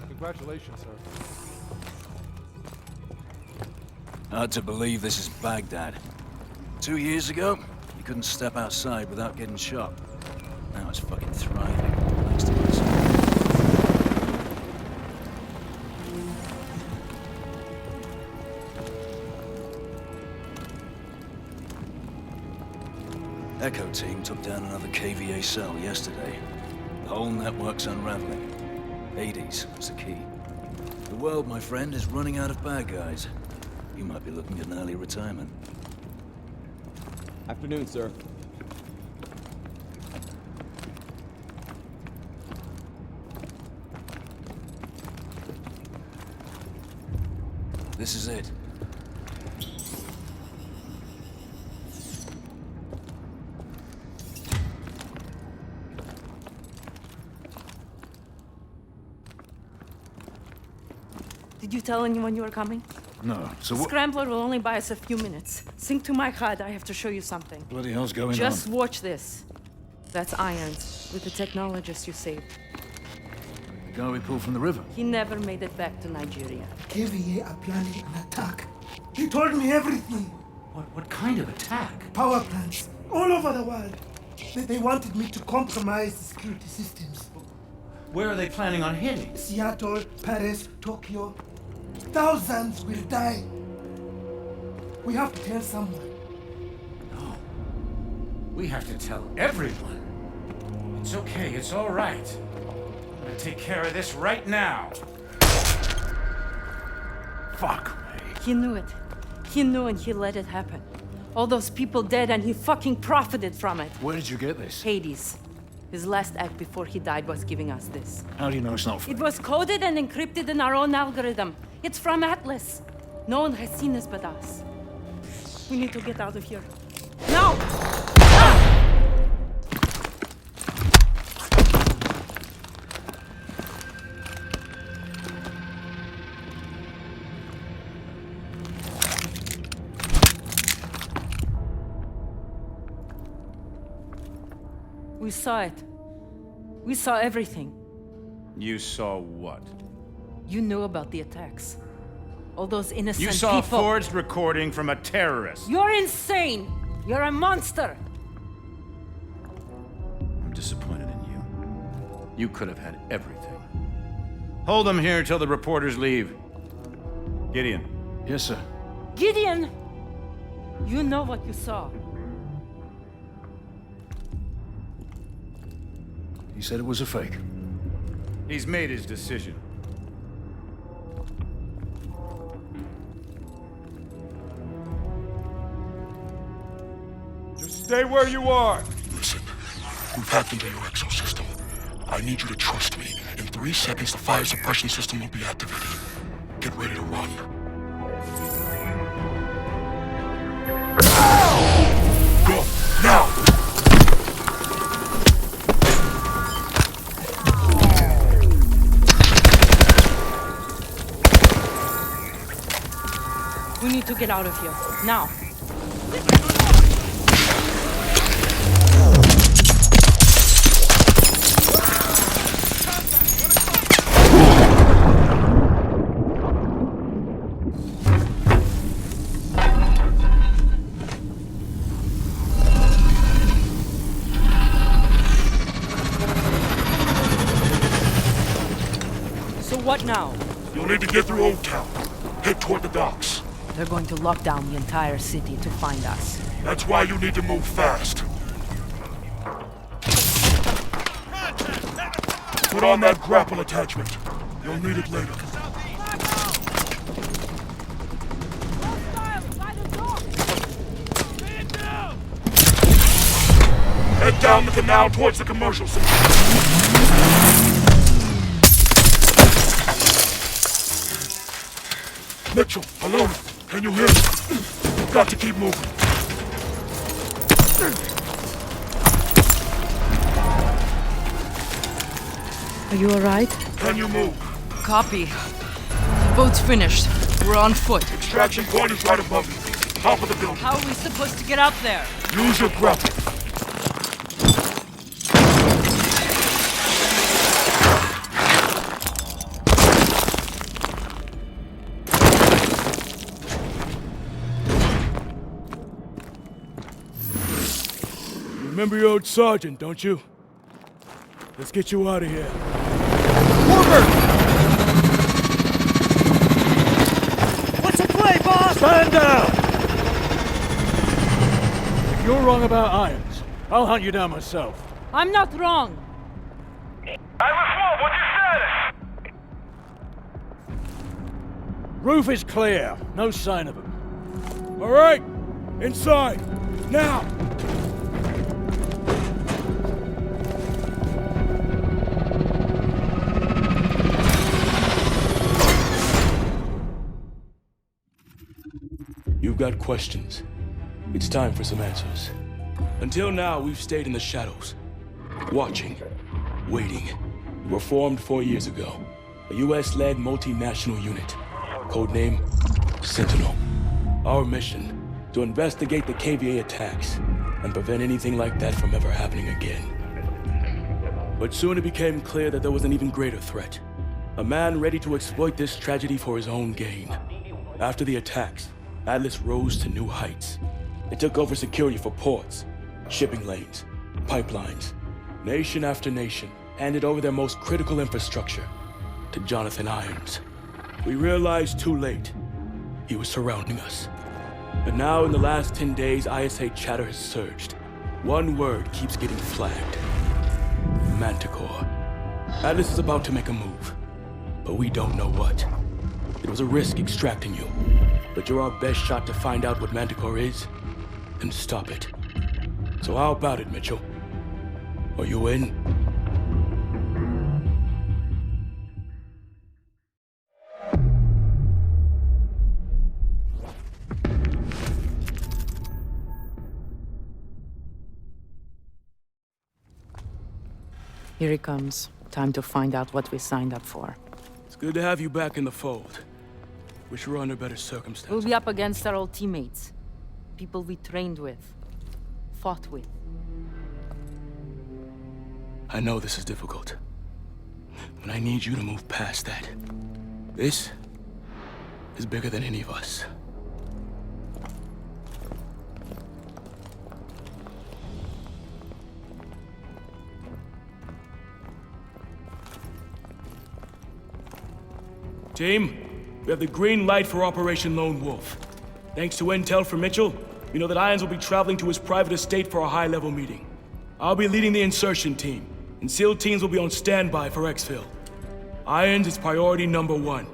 Congratulations, sir. Hard to believe this is Baghdad. 2 years ago, you couldn't step outside without getting shot. Now it's fucking thriving, thanks to us. Echo team took down another KVA cell yesterday. The whole network's unraveling. Hades was the key. The world, my friend, is running out of bad guys. You might be looking at an early retirement. Afternoon, sir. This is it. Did you tell anyone you were coming? No, so what? Scrambler will only buy us a few minutes. Sync to my HUD, I have to show you something. Bloody hell's going on? Just watch this. That's Irons, with the technologist you saved. The guy we pulled from the river. He never made it back to Nigeria. KVA are planning an attack. He told me everything. What kind of attack? Power plants, all over the world. They wanted me to compromise the security systems. Where are they planning on hitting? Seattle, Paris, Tokyo. Thousands will die. We have to tell someone. No. We have to tell everyone. It's okay, it's all right. I'm gonna take care of this right now. Fuck me. He knew it. He knew and he let it happen. All those people dead and he fucking profited from it. Where did you get this? Hades. His last act before he died was giving us this. How do you know it's not fake? It was coded and encrypted in our own algorithm. It's from Atlas. No one has seen this but us. We need to get out of here. Now! We saw it. We saw everything. You saw what? You knew about the attacks. All those innocent people. You saw a forged recording from a terrorist. You're insane! You're a monster! I'm disappointed in you. You could have had everything. Hold them here till the reporters leave. Gideon. Yes, sir. Gideon! You know what you saw. He said it was a fake. He's made his decision. Just stay where you are. Listen, we've hacked into your exosystem. I need you to trust me. In 3 seconds, the fire suppression system will be activated. Get ready to run. Go, now! We need to get out of here. Now. need to get through Old Town. Head toward the docks. They're going to lock down the entire city to find us. That's why you need to move fast. Put on that grapple attachment. You'll need it later. Head down the canal towards the commercial center. Mitchell, alone. Can you hear me? You've got to keep moving. Are you alright? Can you move? Copy. The boat's finished. We're on foot. Extraction point is right above you. Top of the building. How are we supposed to get out there? Use your grapple. Remember your old sergeant, don't you? Let's get you out of here. Walker! What's the play, boss? Stand down! If you're wrong about irons, I'll hunt you down myself. I'm not wrong. What's your status? Roof is clear. No sign of him. All right. Inside. Now. You've got questions. It's time for some answers. Until now, we've stayed in the shadows. Watching. Waiting. We were formed 4 years ago. A US-led multinational unit. Codename Sentinel. Our mission, to investigate the KVA attacks and prevent anything like that from ever happening again. But soon it became clear that there was an even greater threat. A man ready to exploit this tragedy for his own gain. After the attacks, Atlas rose to new heights. It took over security for ports, shipping lanes, pipelines. Nation after nation handed over their most critical infrastructure to Jonathan Irons. We realized too late he was surrounding us. But now in the last 10 days, ISA chatter has surged. One word keeps getting flagged. Manticore. Atlas is about to make a move, but we don't know what. It was a risk extracting you, but you're our best shot to find out what Manticore is and stop it. So how about it, Mitchell? Are you in? Here he comes. Time to find out what we signed up for. It's good to have you back in the fold. Wish we were under better circumstances. We'll be up against our old teammates. People we trained with. Fought with. I know this is difficult, but I need you to move past that. This is bigger than any of us. Team, we have the green light for Operation Lone Wolf. Thanks to intel from Mitchell, we know that Irons will be traveling to his private estate for a high-level meeting. I'll be leading the insertion team, and SEAL teams will be on standby for exfil. Irons is priority number 1.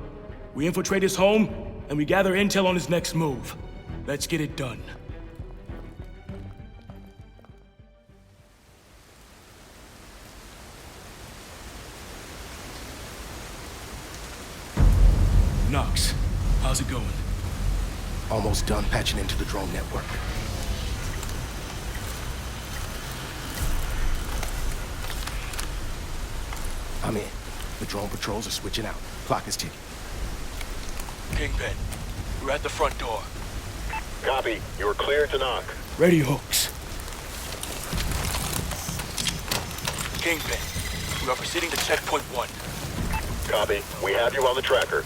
We infiltrate his home, and we gather intel on his next move. Let's get it done. Knox, how's it going? Almost done patching into the drone network. I'm in. The drone patrols are switching out. Clock is ticking. Kingpin, we're at the front door. Copy. You're clear to knock. Ready hooks. Kingpin, we are proceeding to checkpoint 1. Copy. We have you on the tracker.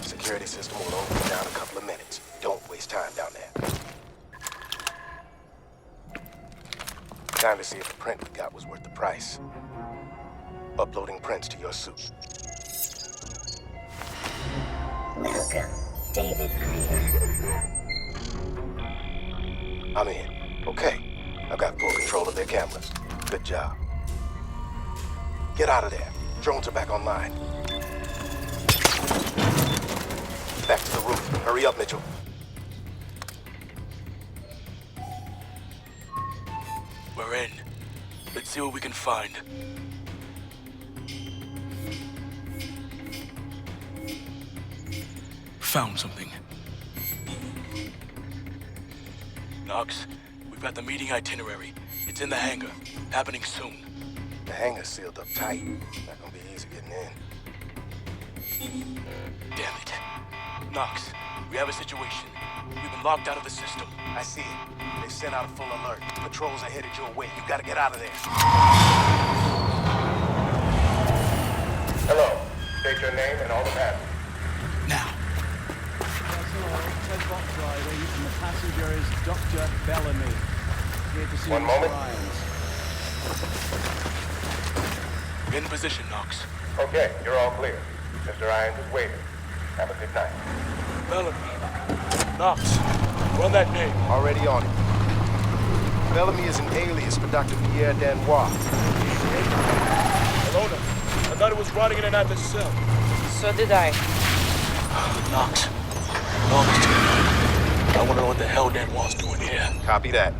Security system will open down a couple of minutes. Don't waste time down there. Time to see if the print we got was worth the price. Uploading prints to your suit. Welcome, David Greer. I'm in. Okay. I've got full control of their cameras. Good job. Get out of there. Drones are back online. Back to the roof. Hurry up, Mitchell. We're in. Let's see what we can find. Found something. Knox, we've got the meeting itinerary. It's in the hangar. Happening soon. The hangar's sealed up tight. Not gonna be easy getting in. Damn it. Knox, we have a situation. We've been locked out of the system. I see it. They sent out a full alert. Patrols are headed your way. You gotta get out of there. Hello. State your name and all the passengers. Ted Box driving, and the passenger is Dr. Bellamy. Here to see One Mr. moment. Irons. In position, Knox. Okay, you're all clear. Mr. Irons is waiting. Have a good night. Bellamy. Knox. Run that name. Already on it. Bellamy is an alias for Dr. Pierre Danois. Alona, I thought it was running in and out the cell. So did I. Knox. Knox. I want to know what the hell Danois doing here. Copy that.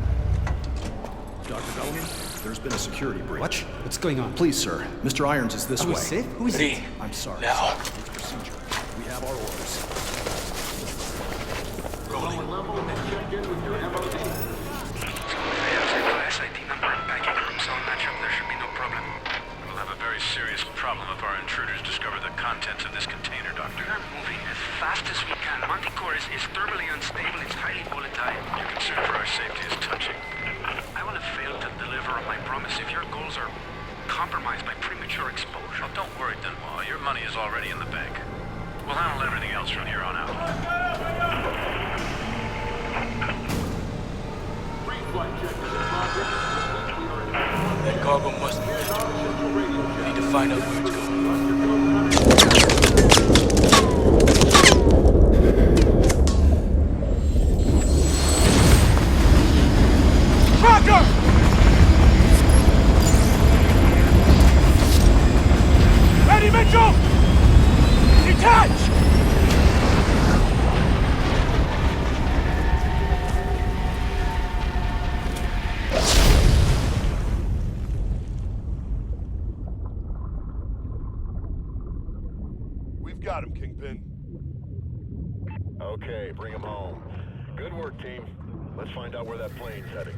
Dr. Bellamy, there's been a security breach. What? What's going on? Please, sir. Mr. Irons is this way. Safe? Who is it? I'm sorry. Now. It's procedure. We have our orders. Rolling. SID number and packing rooms all match up. There should be no problem. We'll have a very serious problem if our intruders discover the contents of this container, Doctor. We are moving as fast as we can. Manticore is thermally unstable. It's highly volatile. Your concern for our safety is touching. I will have failed to deliver on my promise if your goals are compromised by premature exposure. Oh, don't worry, Danois. Your money is already in the bank. We'll handle everything else from here on out. That cargo must be there. We need to find out where it's going. Tracker! Ready, Mitchell! Detach! Got him, Kingpin. Okay, bring him home. Good work, team. Let's find out where that plane's heading.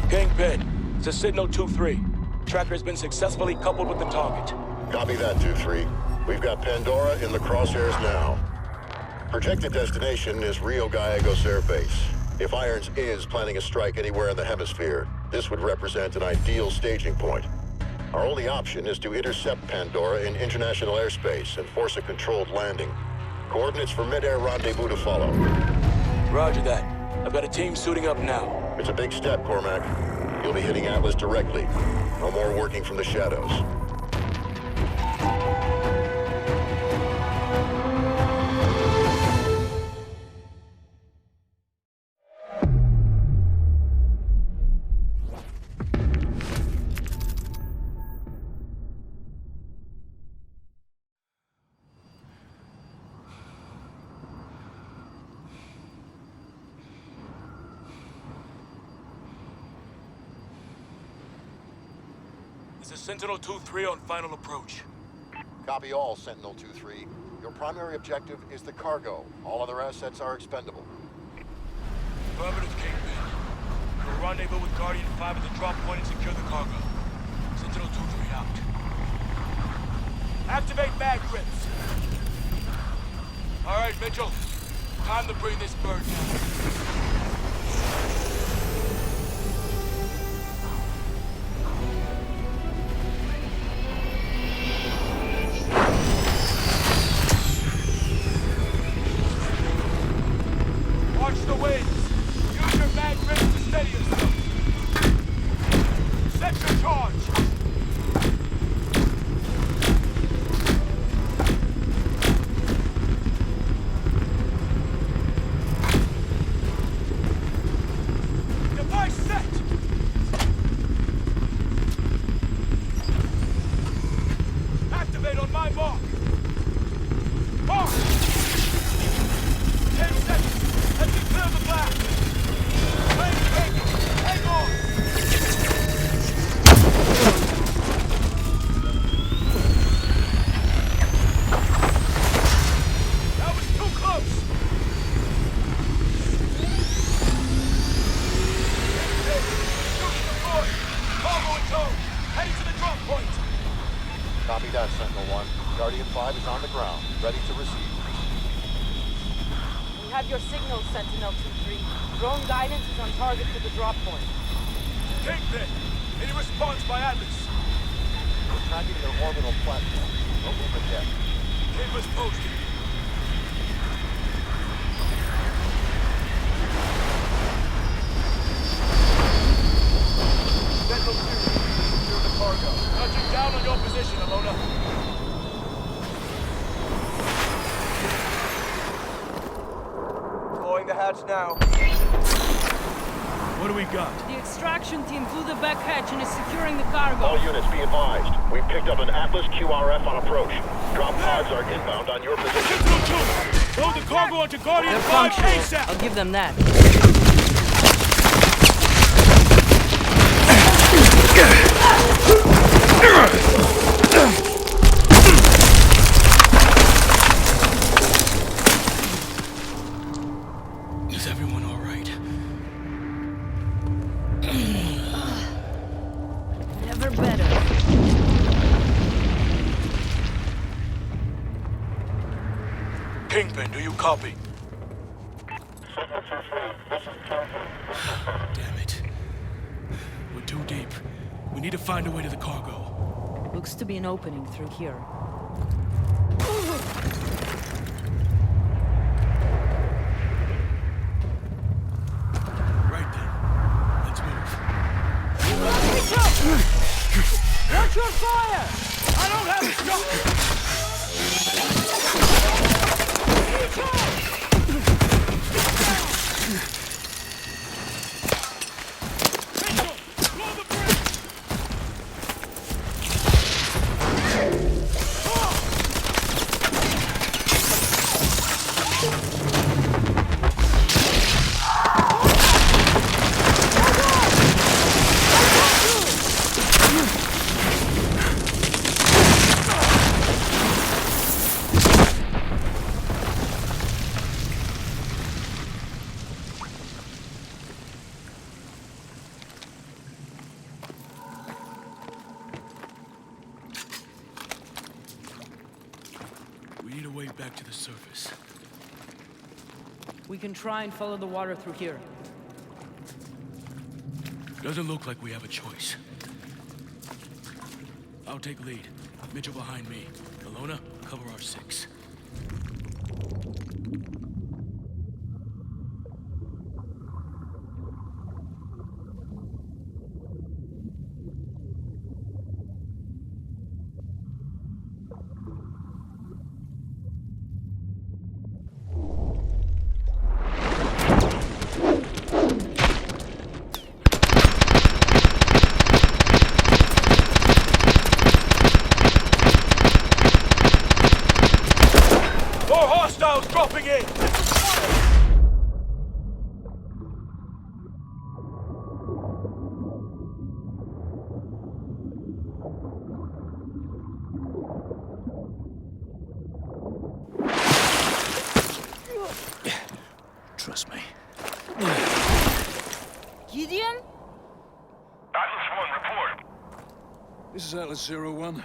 Kingpin, it's a signal 2-3. Tracker has been successfully coupled with the target. Copy that, 2-3. We've got Pandora in the crosshairs now. Projected destination is Rio Gallegos Air Base. If Irons is planning a strike anywhere in the hemisphere, this would represent an ideal staging point. Our only option is to intercept Pandora in international airspace and force a controlled landing. Coordinates for mid-air rendezvous to follow. Roger that. I've got a team suiting up now. It's a big step, Cormac. You'll be hitting Atlas directly. No more working from the shadows. This is Sentinel 2-3 on final approach. Copy all, Sentinel 2-3. Your primary objective is the cargo. All other assets are expendable. Affirmative, Kingpin. We'll rendezvous with Guardian 5 at the drop point and secure the cargo. Sentinel 2-3 out. Activate mag grips. All right, Mitchell. Time to bring this bird down. have your signal, Sentinel 2-3. Drone guidance is on target to the drop point. Kingpin! Any response by Atlas? We're tracking their orbital platform. Don't move it yet. Keep us posted. Sentinel 2, secure the cargo. Touching down on your position, Alona. Blowing the hatch now. What do we got? The extraction team flew the back hatch and is securing the cargo. All units be advised. We've picked up an Atlas QRF on approach. Drop pods are inbound on your position. Sentinel 2! Load the cargo onto Guardian They're 5 functional. ASAP! I'll give them that. Is everyone all right? Never better. Kingpin, do you copy? Damn it. We're too deep. We need to find a way to the cargo. Looks to be an opening through here. Right then. Let's move. Watch your fire! I don't have a shot! We need a way back to the surface. We can try and follow the water through here. Doesn't look like we have a choice. I'll take lead. Mitchell behind me. Alona, cover our 6. More hostiles dropping in! Trust me. Gideon? Atlas 1, report. This is Atlas 01.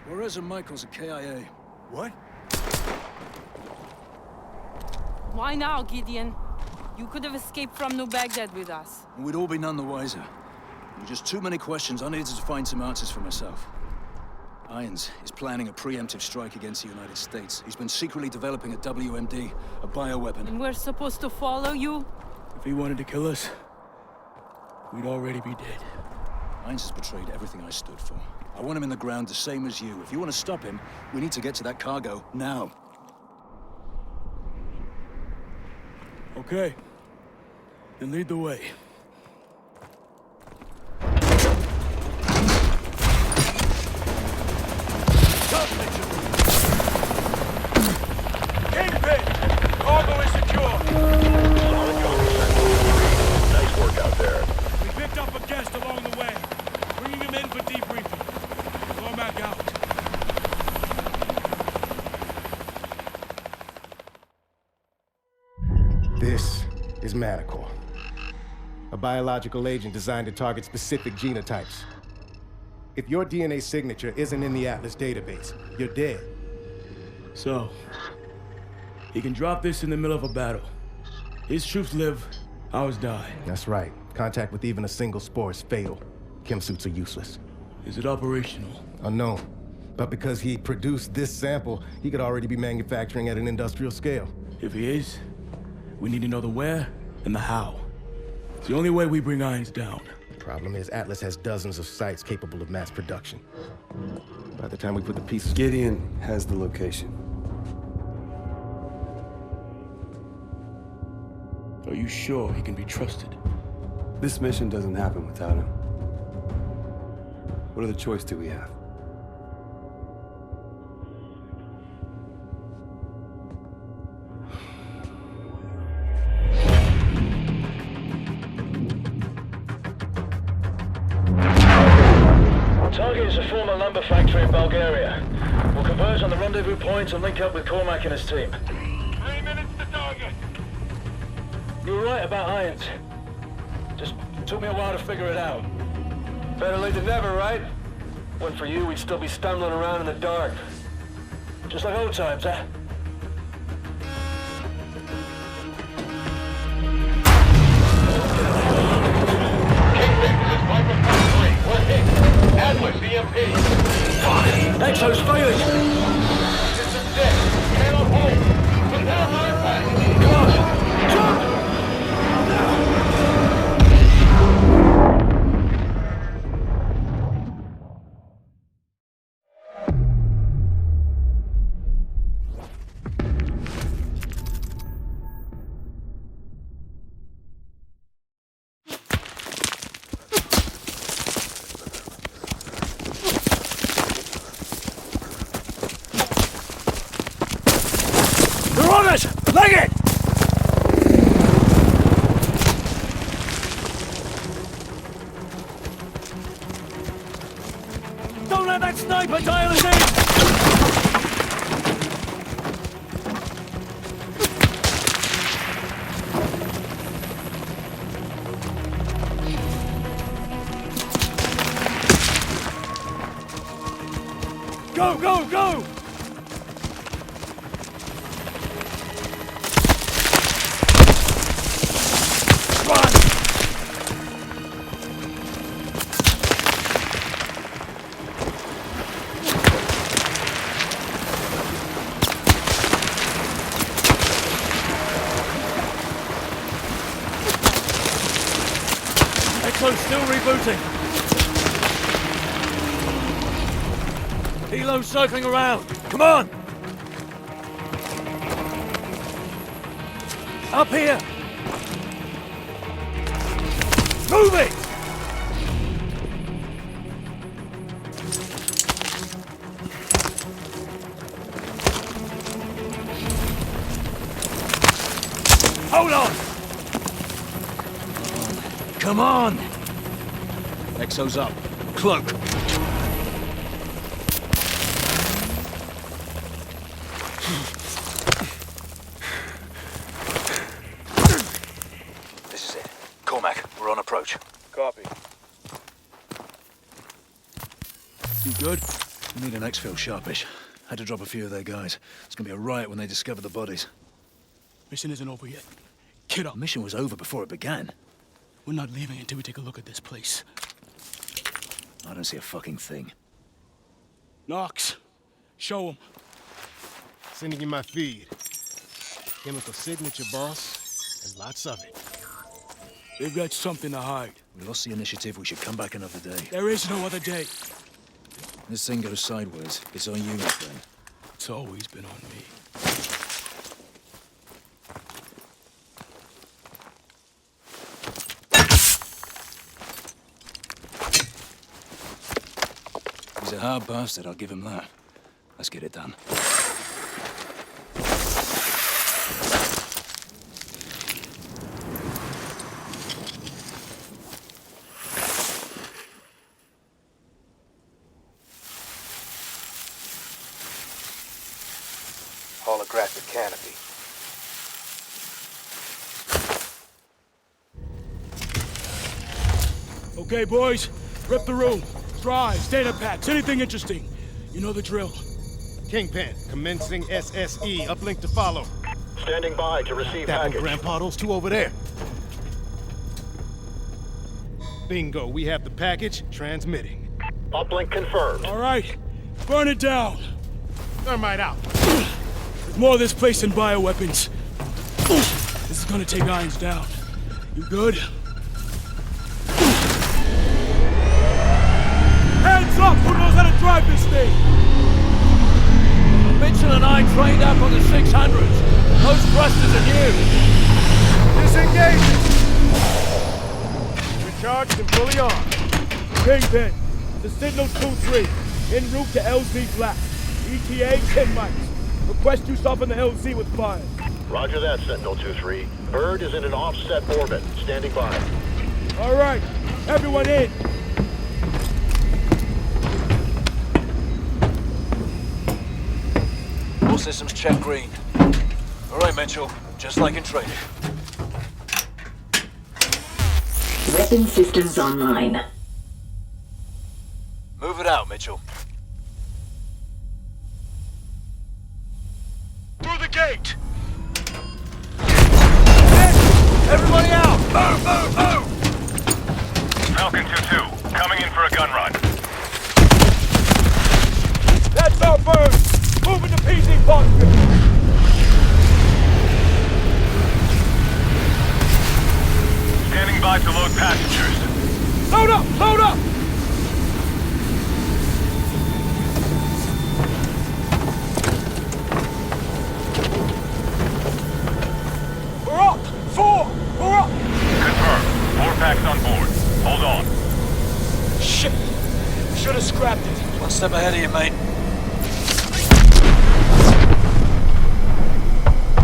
Juarez and Michaels at KIA. What? Why now, Gideon? You could have escaped from New Baghdad with us. And we'd all be none the wiser. There were just too many questions. I needed to find some answers for myself. Irons is planning a preemptive strike against the United States. He's been secretly developing a WMD, a bioweapon. And we're supposed to follow you? If he wanted to kill us, we'd already be dead. Irons has betrayed everything I stood for. I want him in the ground the same as you. If you want to stop him, we need to get to that cargo now. Okay. Then lead the way. Kingpin! Cargo is secure! Nice work out there. We picked up a guest along the way. Bringing him in for debriefing. Cormac out. This is Manticore, a biological agent designed to target specific genotypes. If your DNA signature isn't in the Atlas database, you're dead. So, he can drop this in the middle of a battle. His troops live, ours die. That's right. Contact with even a single spore is fatal. Chem suits are useless. Is it operational? Unknown. But because he produced this sample, he could already be manufacturing at an industrial scale. If he is, we need to know the where and the how. It's the only way we bring Irons down. Problem is, Atlas has dozens of sites capable of mass production. By the time we put the pieces... Gideon has the location. Are you sure he can be trusted? This mission doesn't happen without him. What other choice do we have? Target is a former lumber factory in Bulgaria. We'll converge on the rendezvous point and link up with Cormac and his team. 3 minutes to target. You were right about Irons. Just took me a while to figure it out. Better late than never, right? Went for you, we'd still be stumbling around in the dark. Just like old times, huh? Atlas, EMP! Exo's failing! System dead! Cannot hold! Put down hard back! Come on! Jump! Leg it! Don't let that sniper dial us in! Go, go, go! Still rebooting. Helo circling around. Come on! Up here! Move it! Hold on! Come on! Exo's up. Cloak. This is it. Cormac, we're on approach. Copy. You good? We need an exfil sharpish. Had to drop a few of their guys. It's gonna be a riot when they discover the bodies. Mission isn't over yet. Get up. Mission was over before it began. We're not leaving until we take a look at this place. I don't see a fucking thing. Knox, show him. Sending you my feed. Chemical signature, boss, and lots of it. They've got something to hide. We lost the initiative, we should come back another day. There is no other day. This thing goes sideways. It's on you, my friend. It's always been on me. He's a hard bastard, I'll give him that. Let's get it done. Holographic canopy. Okay, boys, rip the room. Drives, data packs, anything interesting. You know the drill. Kingpin, commencing SSE, uplink to follow. Standing by to receive That package. one, Grandpa. Those two over there. Bingo. We have the package transmitting. Uplink confirmed. All right, burn it down. Thermite out. There's more of this place than bioweapons. This is gonna take Irons down. You good? Hands up! Who knows how to drive this thing? Mitchell and I trained up on the 600s. Those thrusters are new. Disengage! Recharged and fully armed. Kingpin, the signal 2-3. En route to LZ flat. ETA 10 mics. Request you soften the LZ with fire. Roger that, Sentinel 2-3. Bird is in an offset orbit. Standing by. All right, everyone in. All systems check green. All right, Mitchell. Just like in training. Weapon systems online. Move it out, Mitchell. Through the gate! Everybody out! Boom, boom, boom! Falcon 2-2, coming in for a gun run. That's our bird! Moving to PZ posture! Standing by to load passengers. Load up! Load up! We're up! 4! We're up! Confirmed. 4 packs on board. Hold on. Shit! Should have scrapped it. One step ahead of you, mate.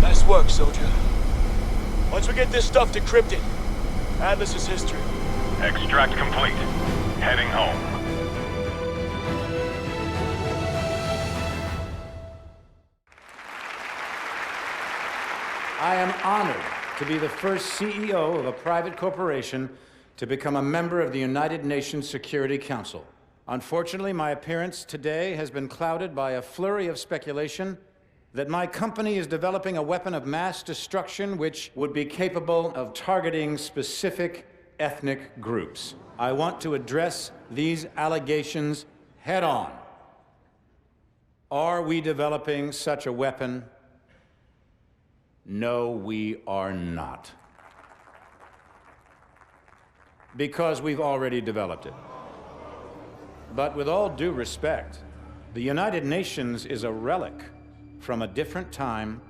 Nice work, soldier. Once we get this stuff decrypted, Atlas is history. Extract complete. Heading home. I am honored to be the first CEO of a private corporation to become a member of the United Nations Security Council. Unfortunately, my appearance today has been clouded by a flurry of speculation that my company is developing a weapon of mass destruction which would be capable of targeting specific ethnic groups. I want to address these allegations head on. Are we developing such a weapon? No, we are not. Because we've already developed it. But with all due respect, the United Nations is a relic from a different time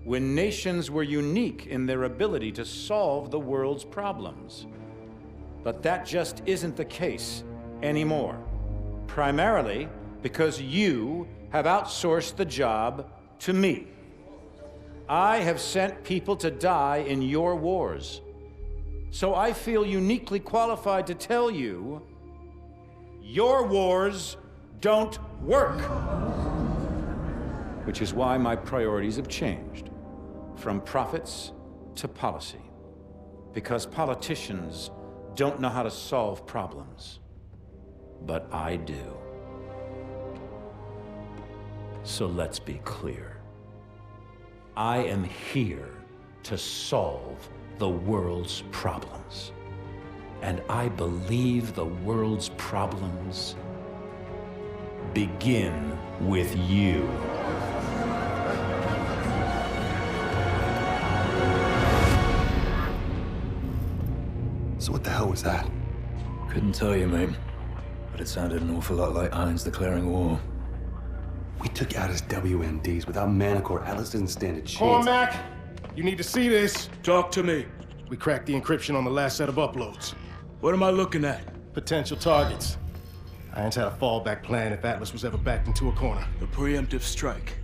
when nations were unique in their ability to solve the world's problems. But that just isn't the case anymore. Primarily because you have outsourced the job to me. I have sent people to die in your wars. So I feel uniquely qualified to tell you, your wars don't work. Which is why my priorities have changed from profits to policy. Because politicians don't know how to solve problems. But I do. So let's be clear. I am here to solve the world's problems. And I believe the world's problems begin with you. So what the hell was that? Couldn't tell you, mate. But it sounded an awful lot like Irons declaring war. We took out his WMDs. Without Manticore, Atlas doesn't stand a chance. Cormac, you need to see this. Talk to me. We cracked the encryption on the last set of uploads. What am I looking at? Potential targets. Irons had a fallback plan if Atlas was ever backed into a corner. The preemptive strike.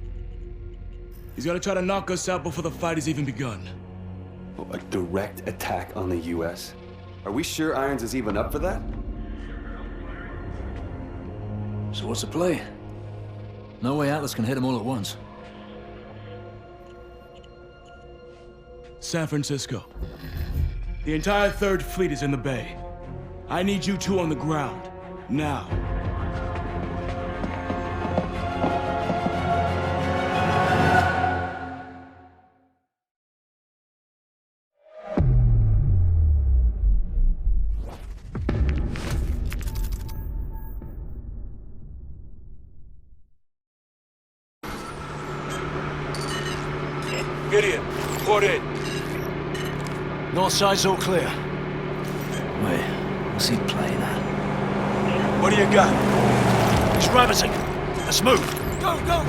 He's gonna try to knock us out before the fight has even begun. A direct attack on the U.S.? Are we sure Irons is even up for that? So what's the play? No way Atlas can hit them all at once. San Francisco. The entire Third Fleet is in the bay. I need you two on the ground. Now. North side's all clear. Wait, what's he playing at? What do you got? He's rabbiting. Let's move. Go, go!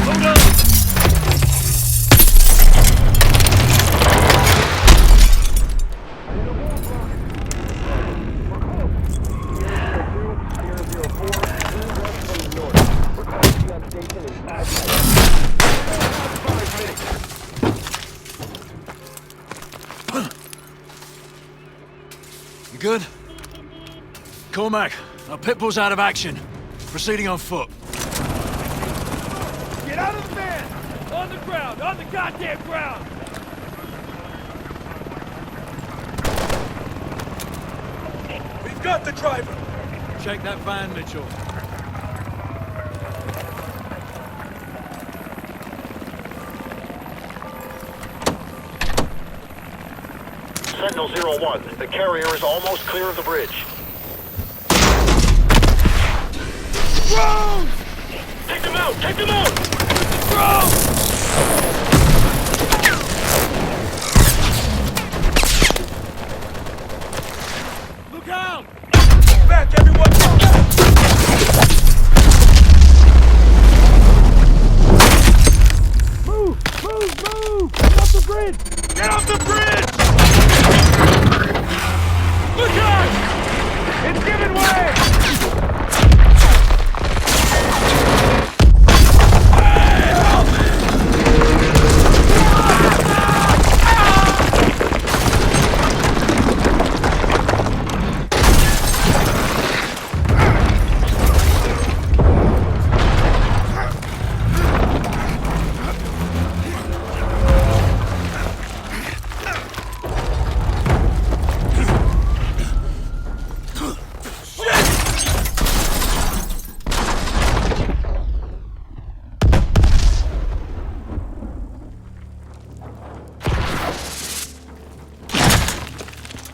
Hold on! You good? Cormac, our pitbull's out of action. Proceeding on foot. Get out of the van! On the ground! On the goddamn ground! We've got the driver! Check that van, Mitchell. Sentinel 01, the carrier is almost clear of the bridge. Drones! Take them out! Take them out! Drones! Look out! Back, everyone! Move! Move! Move! Get off the bridge! Get off the bridge! Look out! It's giving way!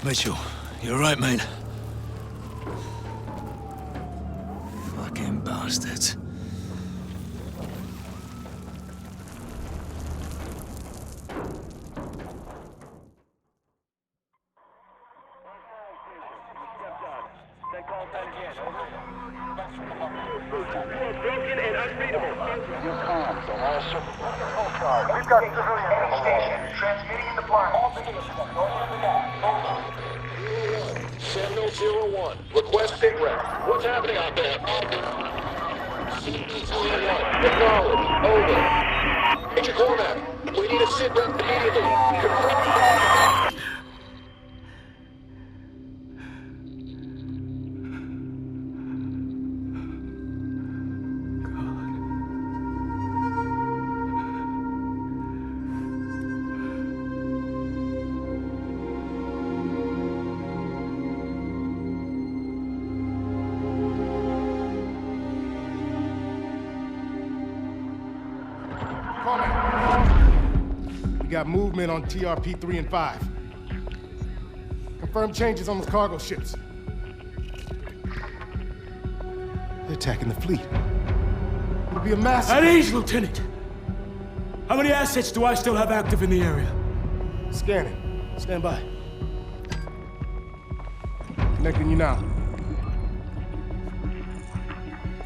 Mitchell, you're right, mate. Fucking bastards. Broken and unreadable. We've got civilian any station transmitting into blind. Sentinel 01, request SITREP. What's happening out there? Acknowledge. Over. Major Cormac, we need a SITREP immediately. Confirm. We got movement on TRP 3 and 5. Confirmed changes on those cargo ships. They're attacking the fleet. It'll be a massive... At ease, Lieutenant! How many assets do I still have active in the area? Scanning. Stand by. Connecting you now.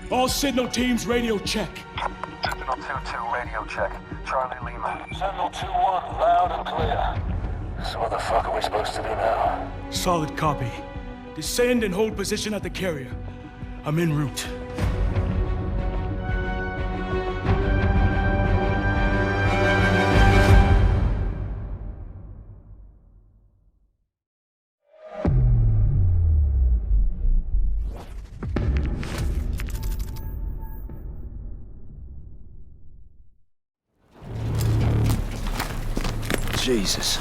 All Sentinel teams radio check. Sentinel 2-2 radio check. Charlie Lima. Sentinel 2-1, loud and clear. So what the fuck are we supposed to do now? Solid copy. Descend and hold position at the carrier. I'm en route. Jesus.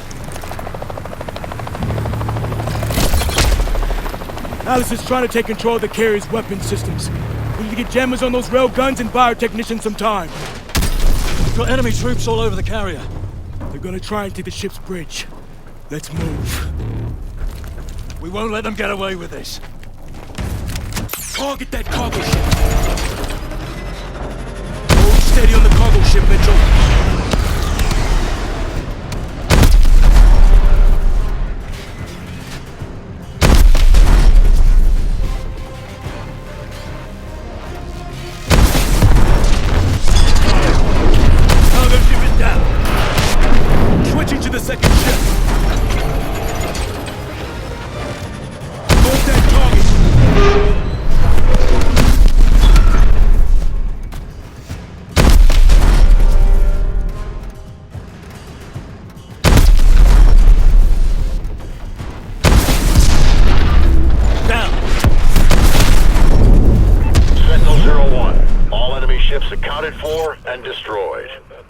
Alice is trying to take control of the carrier's weapon systems. We need to get jammers on those rail guns and buy our technicians some time. We've got enemy troops all over the carrier. They're gonna try and take the ship's bridge. Let's move. We won't let them get away with this. Target that cargo ship. Hold steady on the cargo ship, Mitchell.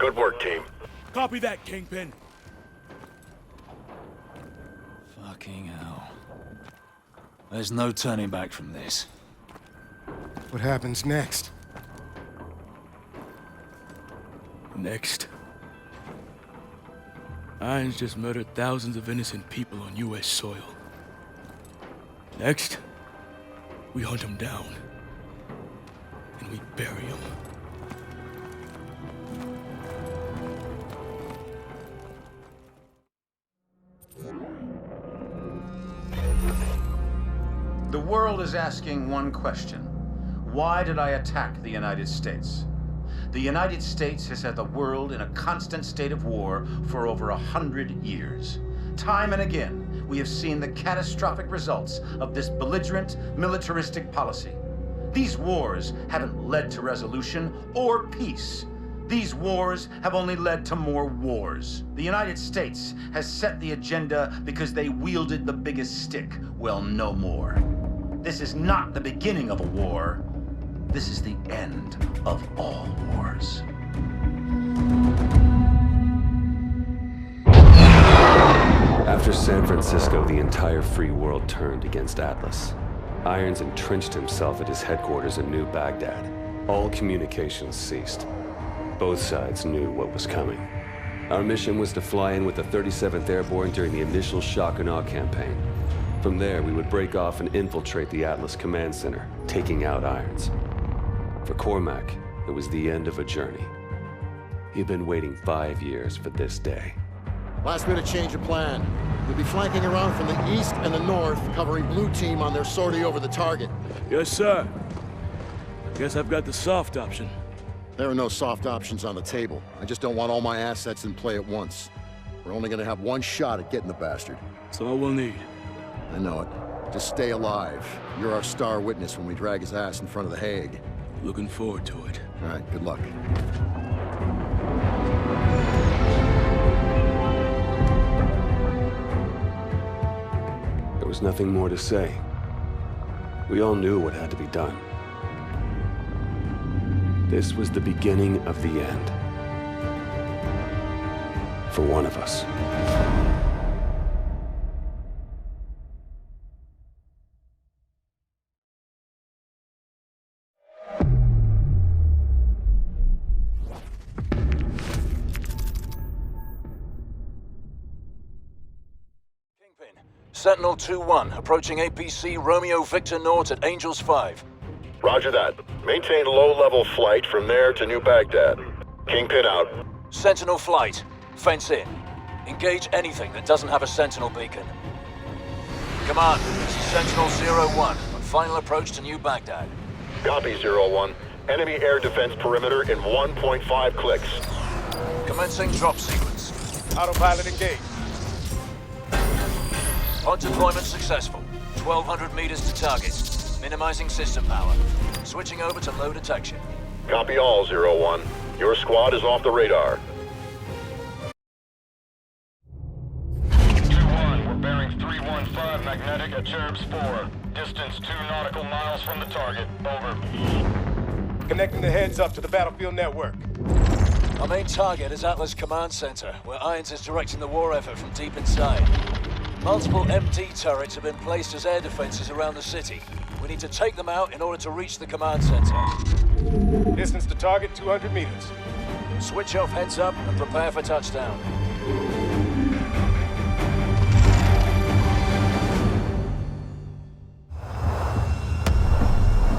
Good work, team. Copy that, Kingpin. Fucking hell. There's no turning back from this. What happens next? Next. Irons just murdered thousands of innocent people on U.S. soil. Next, we hunt them down. And we bury them. The world is asking one question. Why did I attack the United States? The United States has had the world in a constant state of war for over 100 years. Time and again, we have seen the catastrophic results of this belligerent, militaristic policy. These wars haven't led to resolution or peace. These wars have only led to more wars. The United States has set the agenda because they wielded the biggest stick. Well, no more. This is not the beginning of a war. This is the end of all wars. After San Francisco, the entire free world turned against Atlas. Irons entrenched himself at his headquarters in New Baghdad. All communications ceased. Both sides knew what was coming. Our mission was to fly in with the 37th Airborne during the initial shock and awe campaign. From there, we would break off and infiltrate the Atlas Command Center, taking out Irons. For Cormac, it was the end of a journey. He'd been waiting 5 years for this day. Last minute change of plan. We'll be flanking around from the east and the north, covering blue team on their sortie over the target. Yes, sir. Guess I've got the soft option. There are no soft options on the table. I just don't want all my assets in play at once. We're only gonna have one shot at getting the bastard. That's all we'll need. I know it. Just stay alive. You're our star witness when we drag his ass in front of the Hague. Looking forward to it. All right, good luck. There was nothing more to say. We all knew what had to be done. This was the beginning of the end. For one of us. Sentinel 2-1, approaching APC Romeo Victor Nort at Angels 5. Roger that. Maintain low-level flight from there to New Baghdad. Kingpin out. Sentinel flight. Fence in. Engage anything that doesn't have a Sentinel beacon. Command, this is Sentinel 0-1, on final approach to New Baghdad. Copy, 0-1. Enemy air defense perimeter in 1.5 clicks. Commencing drop sequence. Autopilot engaged. Pod deployment successful. 1,200 meters to target. Minimizing system power. Switching over to low detection. Copy all, 0-1. Your squad is off the radar. 2-1, we're bearing 315 magnetic at Cherubs 4. Distance 2 nautical miles from the target. Over. Connecting the heads up to the battlefield network. Our main target is Atlas Command Center, where Irons is directing the war effort from deep inside. Multiple MD turrets have been placed as air defenses around the city. We need to take them out in order to reach the command center. Distance to target, 200 meters. Switch off heads up and prepare for touchdown.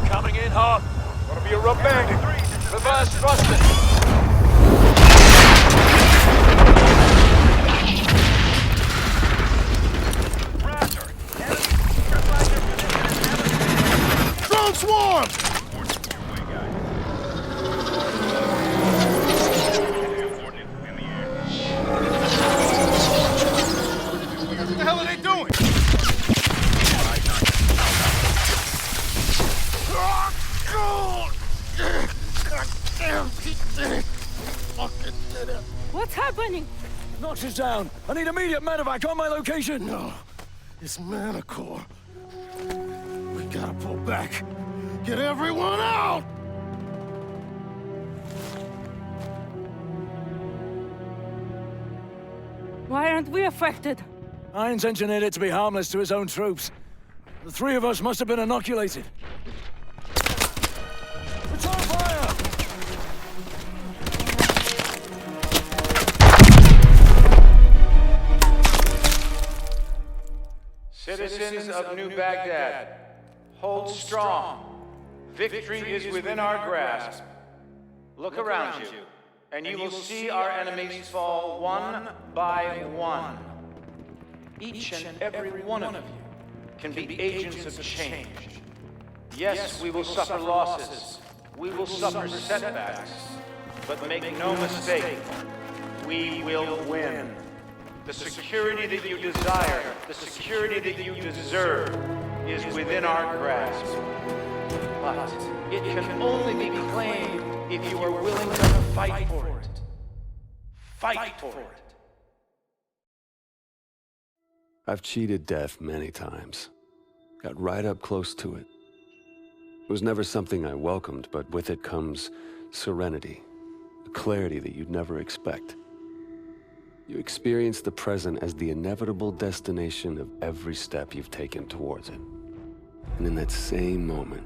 Coming in hot. Gonna be a rough landing. Reverse thrusting. Drone swarm! What the hell are they doing? What's happening? Notch is down. I need immediate medevac on my location. No, it's Manicore. We gotta pull back. Get everyone out! Why aren't we affected? Irons engineered it to be harmless to his own troops. The three of us must have been inoculated. Return fire! Citizens of New Baghdad, hold strong. Victory is within our grasp. Look around you, and you will see our enemies fall one by one. Each and every one of you can be agents of change. Yes, we will suffer losses. We will suffer setbacks. But make no mistake, we will win. The security that you desire, the security that you deserve, is within our grasp. But it can only be claimed if you are willing to fight for it. Fight for it. I've cheated death many times. Got right up close to it. It was never something I welcomed, but with it comes serenity, a clarity that you'd never expect. You experience the present as the inevitable destination of every step you've taken towards it. And in that same moment,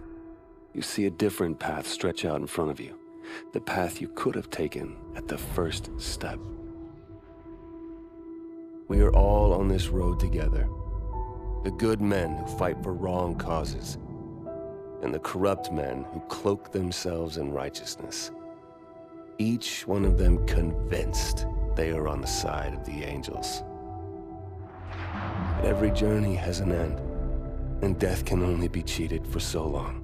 you see a different path stretch out in front of you, the path you could have taken at the first step. We are all on this road together. The good men who fight for wrong causes, and the corrupt men who cloak themselves in righteousness. Each one of them convinced they are on the side of the angels. But every journey has an end, and death can only be cheated for so long.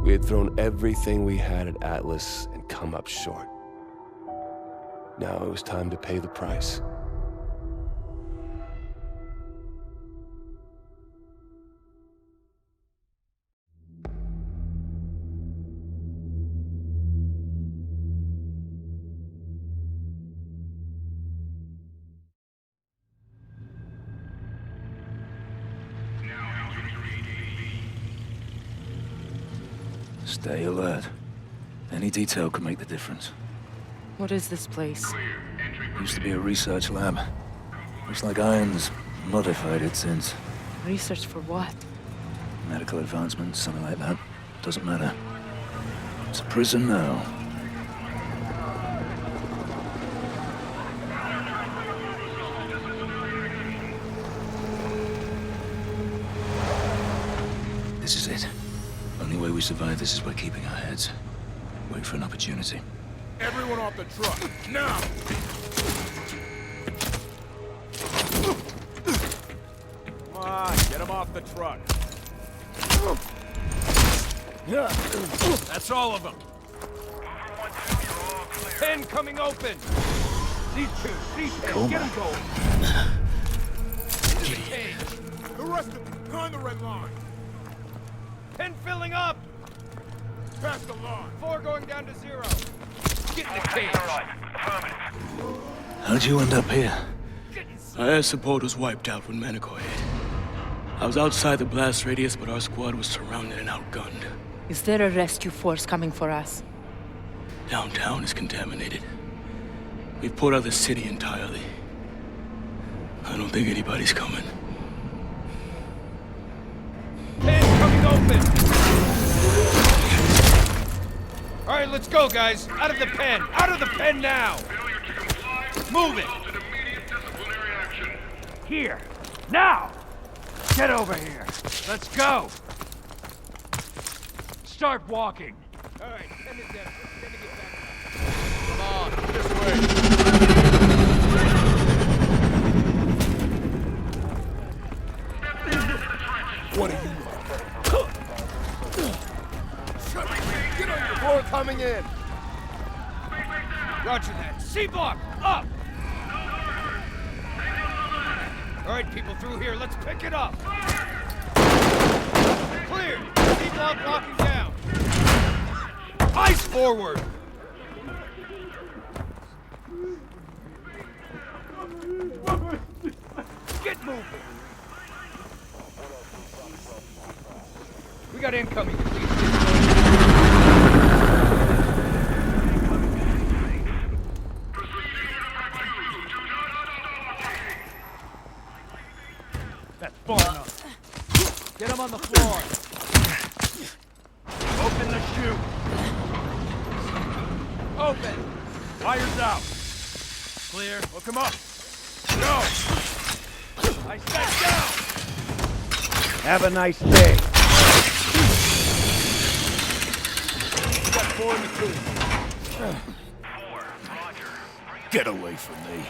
We had thrown everything we had at Atlas and come up short. Now it was time to pay the price. Stay alert. Any detail could make the difference. What is this place? Used to be a research lab. Looks like Irons modified it since. Research for what? Medical advancements, something like that. Doesn't matter. It's a prison now. This is it. Only way we survive this is by keeping our heads. Wait for an opportunity. Everyone off the truck, now! Come on, get him off the truck. That's all of them. 10 coming open. These 10, get them going. Into the cage. The rest of them, behind the red line. 10 filling up. Past the line. 4 going down to 0. Get in the cage. How'd you end up here? Our air support was wiped out when Manticore hit. I was outside the blast radius, but our squad was surrounded and outgunned. Is there a rescue force coming for us? Downtown is contaminated. We've put out the city entirely. I don't think anybody's coming. 10 coming open! Alright, let's go, guys! Out of the pen! Out of the pen now! Move it! Here! Now! Get over here! Let's go! Start walking! Alright, 10 is down. Let's get back up. Come on, this way! What are you? Get on your floor coming in! Roger that. C-block, up! Alright, people through here, let's pick it up! Clear! C-block locking down! Eyes forward! Get moving! We got incoming. spawn up. Get him on the floor. Open the chute. Open. Wires out. Clear. Hook him up. Go. I said down. Have a nice day. Got 4 in the coop. Get away from me.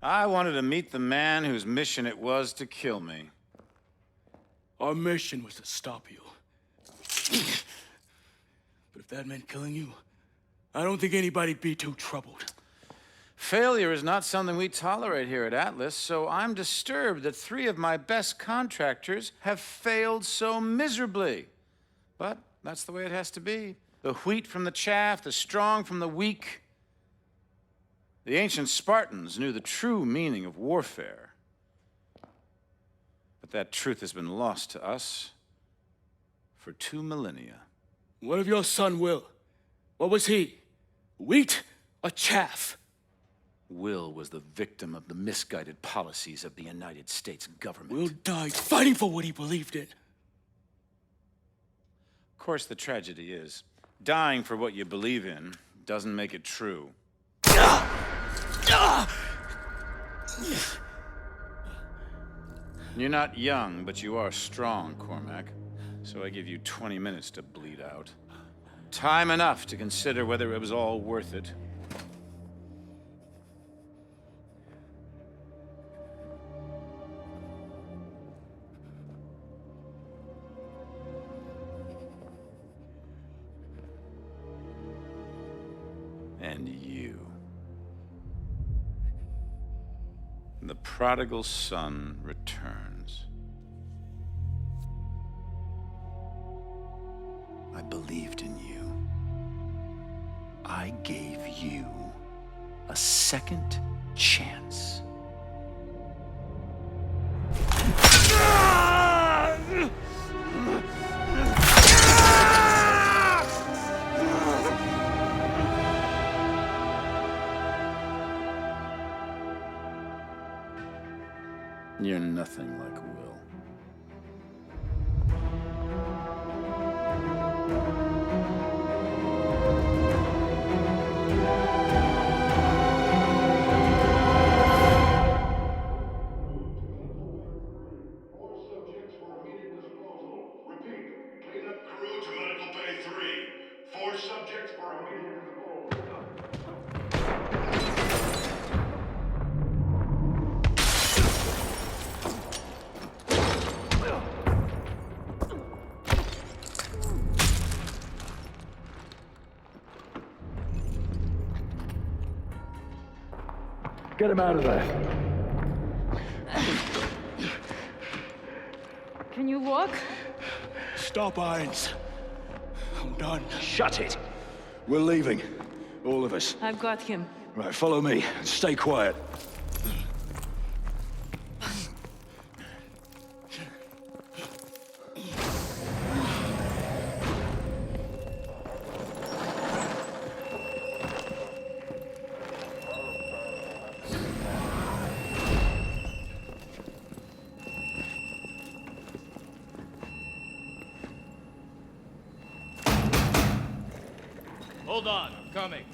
I wanted to meet the man whose mission it was to kill me. Our mission was to stop you. But if that meant killing you, I don't think anybody'd be too troubled. Failure is not something we tolerate here at Atlas, so I'm disturbed that 3 of my best contractors have failed so miserably. But that's the way it has to be. The wheat from the chaff, the strong from the weak. The ancient Spartans knew the true meaning of warfare. But that truth has been lost to us for 2 millennia. What of your son, Will? What was he? Wheat or chaff? Will was the victim of the misguided policies of the United States government. Will died fighting for what he believed in. Of course, the tragedy is, dying for what you believe in doesn't make it true. You're not young, but you are strong, Cormac. So I give you 20 minutes to bleed out. Time enough to consider whether it was all worth it. And you. The prodigal son returns. I believed in you. I gave you a second chance. You're nothing like Will. Crew to Medical Bay 3. 4 subjects for immediate disposal. Get him out of there. Can you walk? Stop, Irons. I'm done. Shut it. We're leaving. All of us. I've got him. Right, follow me. And stay quiet. Hold on, I'm coming.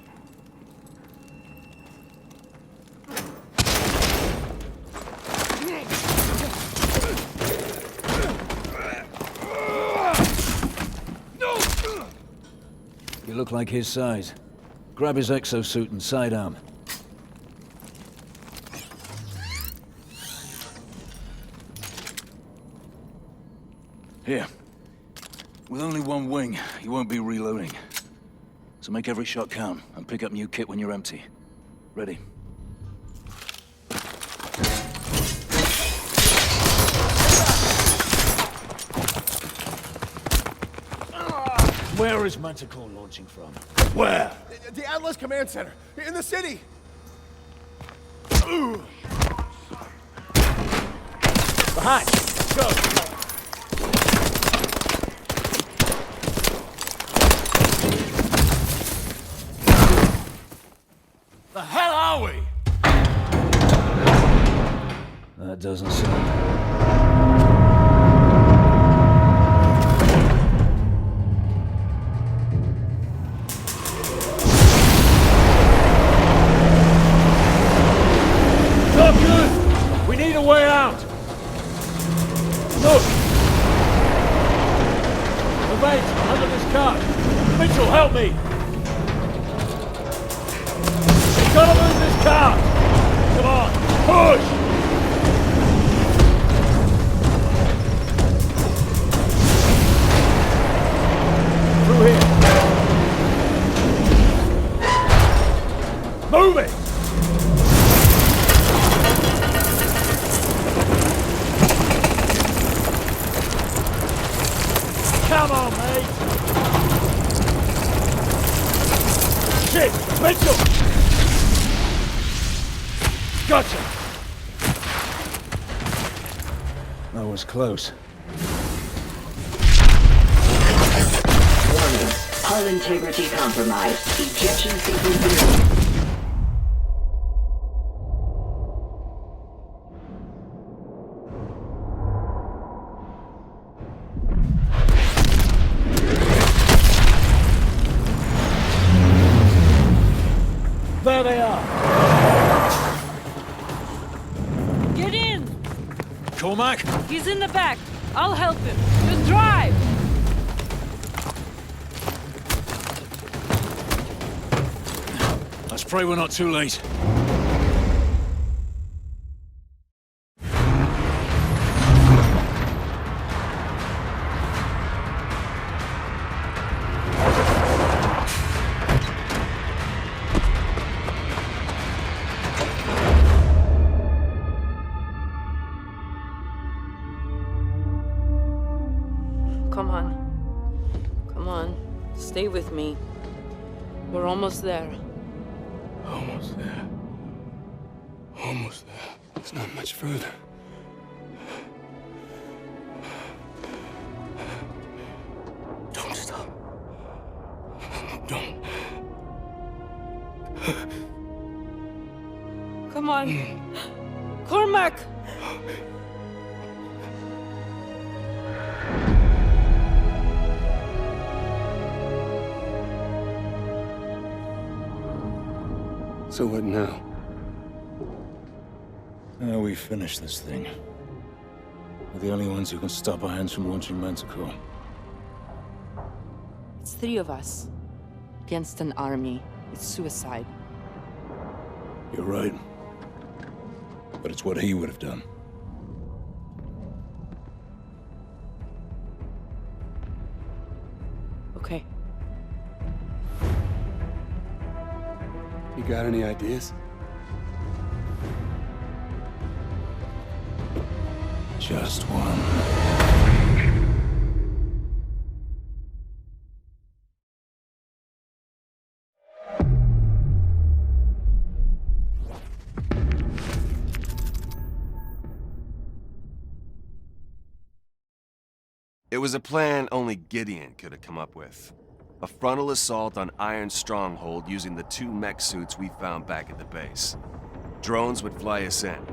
You look like his size. Grab his exosuit and sidearm. Here. With only one wing, you won't be reloading. So make every shot count, and pick up new kit when you're empty. Ready? Where is Manticore launching from? Where? The Atlas Command Center, in the city! Behind! Go! The hell are we? That doesn't sound... Not good! We need a way out! Look! The bait under this car! Mitchell, help me! We've got to move this car! Come on, push! Through here! Move it! Come on, mate! Shit! Mitchell! Gotcha! That was close. Warning. Hull integrity compromised. Ejection sequence 0. There they are! Get in! Cormac? He's in the back. I'll help him. Just drive! Let's pray we're not too late. Come on. Come on. Stay with me. We're almost there. Almost there. Almost there. It's not much further. Don't stop. Don't. Come on. Cormac! So what now? Now we finish this thing. We're the only ones who can stop Irons from launching Manticore. It's 3 of us. Against an army. It's suicide. You're right. But it's what he would have done. Okay. You got any ideas? Just one. It was a plan only Gideon could have come up with. A frontal assault on Iron's stronghold using the 2 mech suits we found back at the base. Drones would fly us in.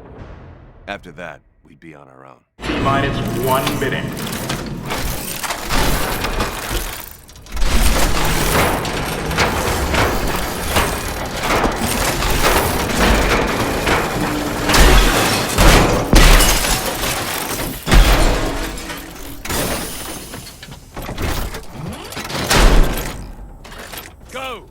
After that, we'd be on our own. T-minus 1 minute. Go!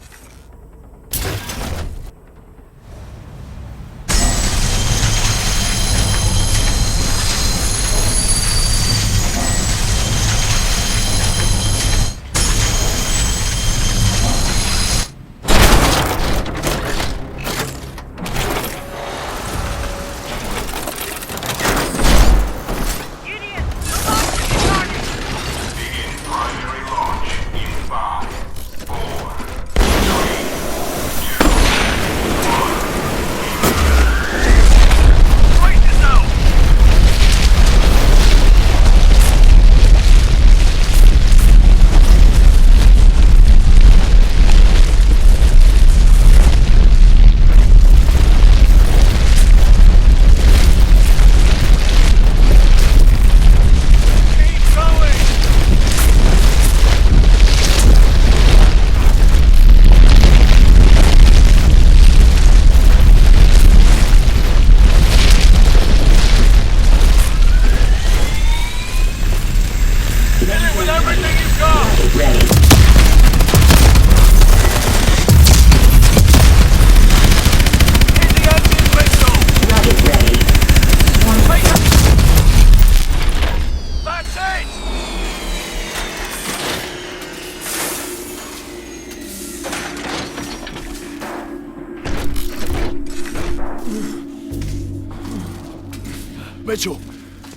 Mitchell,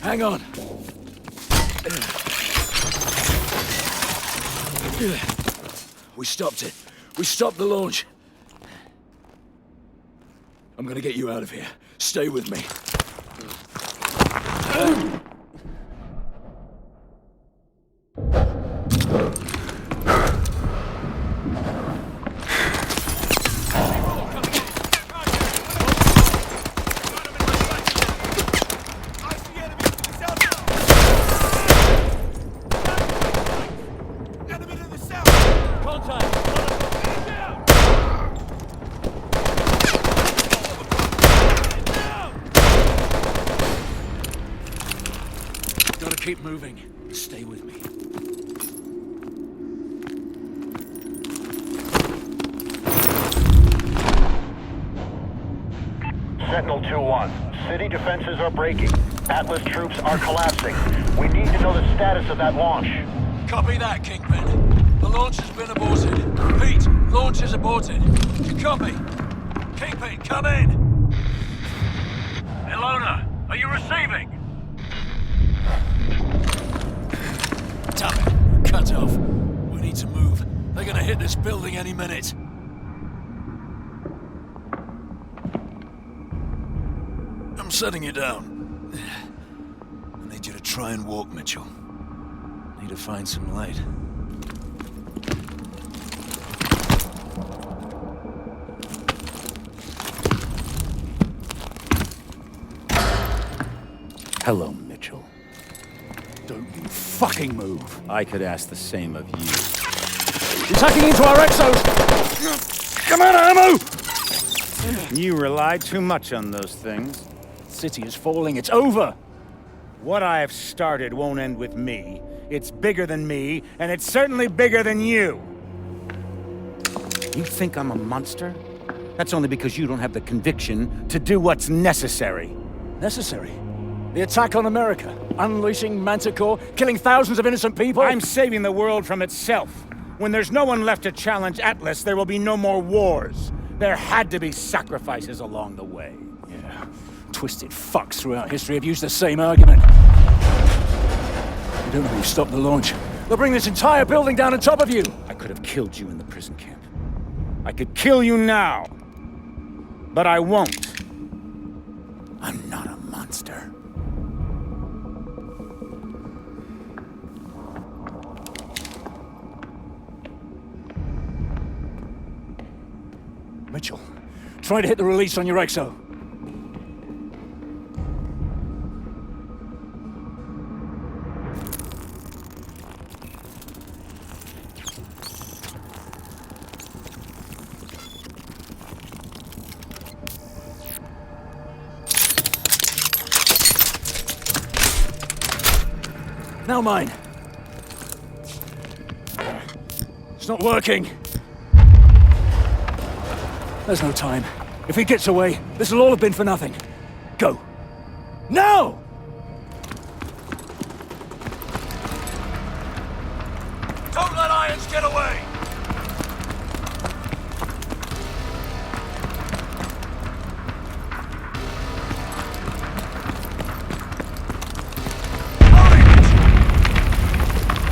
hang on. We stopped it. We stopped the launch. I'm gonna get you out of here. Stay with me. Keep moving. Stay with me. Sentinel 2-1. City defenses are breaking. Atlas troops are collapsing. We need to know the status of that launch. Copy that, Kingpin. The launch has been aborted. Pete, launch is aborted. Copy. Kingpin, come in. Ilona, are you receiving? Damn it! Cut off. We need to move. They're gonna hit this building any minute. I'm setting you down. I need you to try and walk, Mitchell. Need to find some light. Hello, Mitchell. Don't you fucking move. I could ask the same of you. He's hacking into our exos! Come on, ammo! You rely too much on those things. The city is falling, it's over! What I have started won't end with me. It's bigger than me, and it's certainly bigger than you. You think I'm a monster? That's only because you don't have the conviction to do what's necessary. Necessary? The attack on America, unleashing Manticore, killing thousands of innocent people? I'm saving the world from itself. When there's no one left to challenge Atlas, there will be no more wars. There had to be sacrifices along the way. Yeah, twisted fucks throughout history have used the same argument. You don't know who stopped the launch. They'll bring this entire building down on top of you. I could have killed you in the prison camp. I could kill you now. But I won't. I'm not a monster. Mitchell, try to hit the release on your exo. Now mine. It's not working. There's no time. If he gets away, this will all have been for nothing. Go. Now! Don't let Irons get away!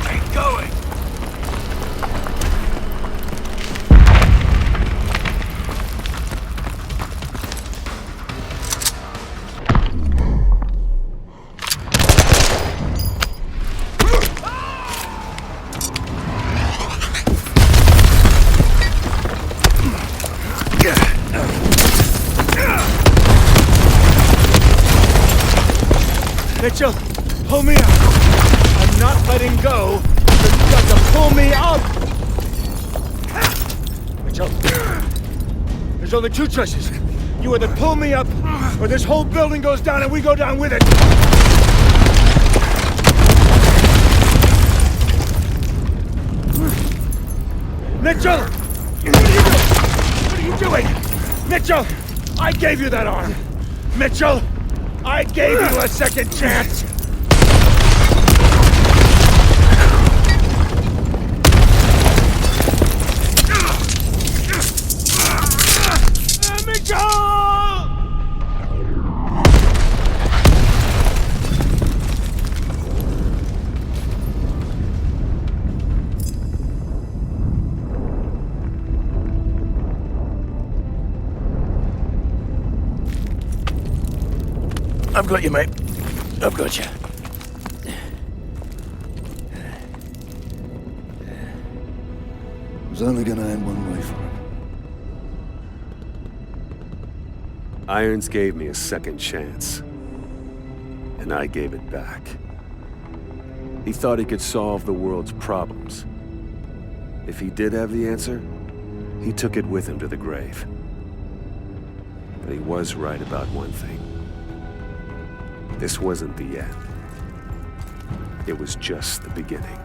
Keep going! Mitchell, pull me up. I'm not letting go. You've got to pull me up. Mitchell, there's only two choices. You either pull me up, or this whole building goes down and we go down with it. Mitchell! What are you doing? Mitchell! I gave you that arm! Mitchell! I gave you a second chance! Mitchell! I've got you, mate. I've got you. It was only gonna end one way for him. Irons gave me a second chance, and I gave it back. He thought he could solve the world's problems. If he did have the answer, he took it with him to the grave. But he was right about one thing. This wasn't the end. It was just the beginning.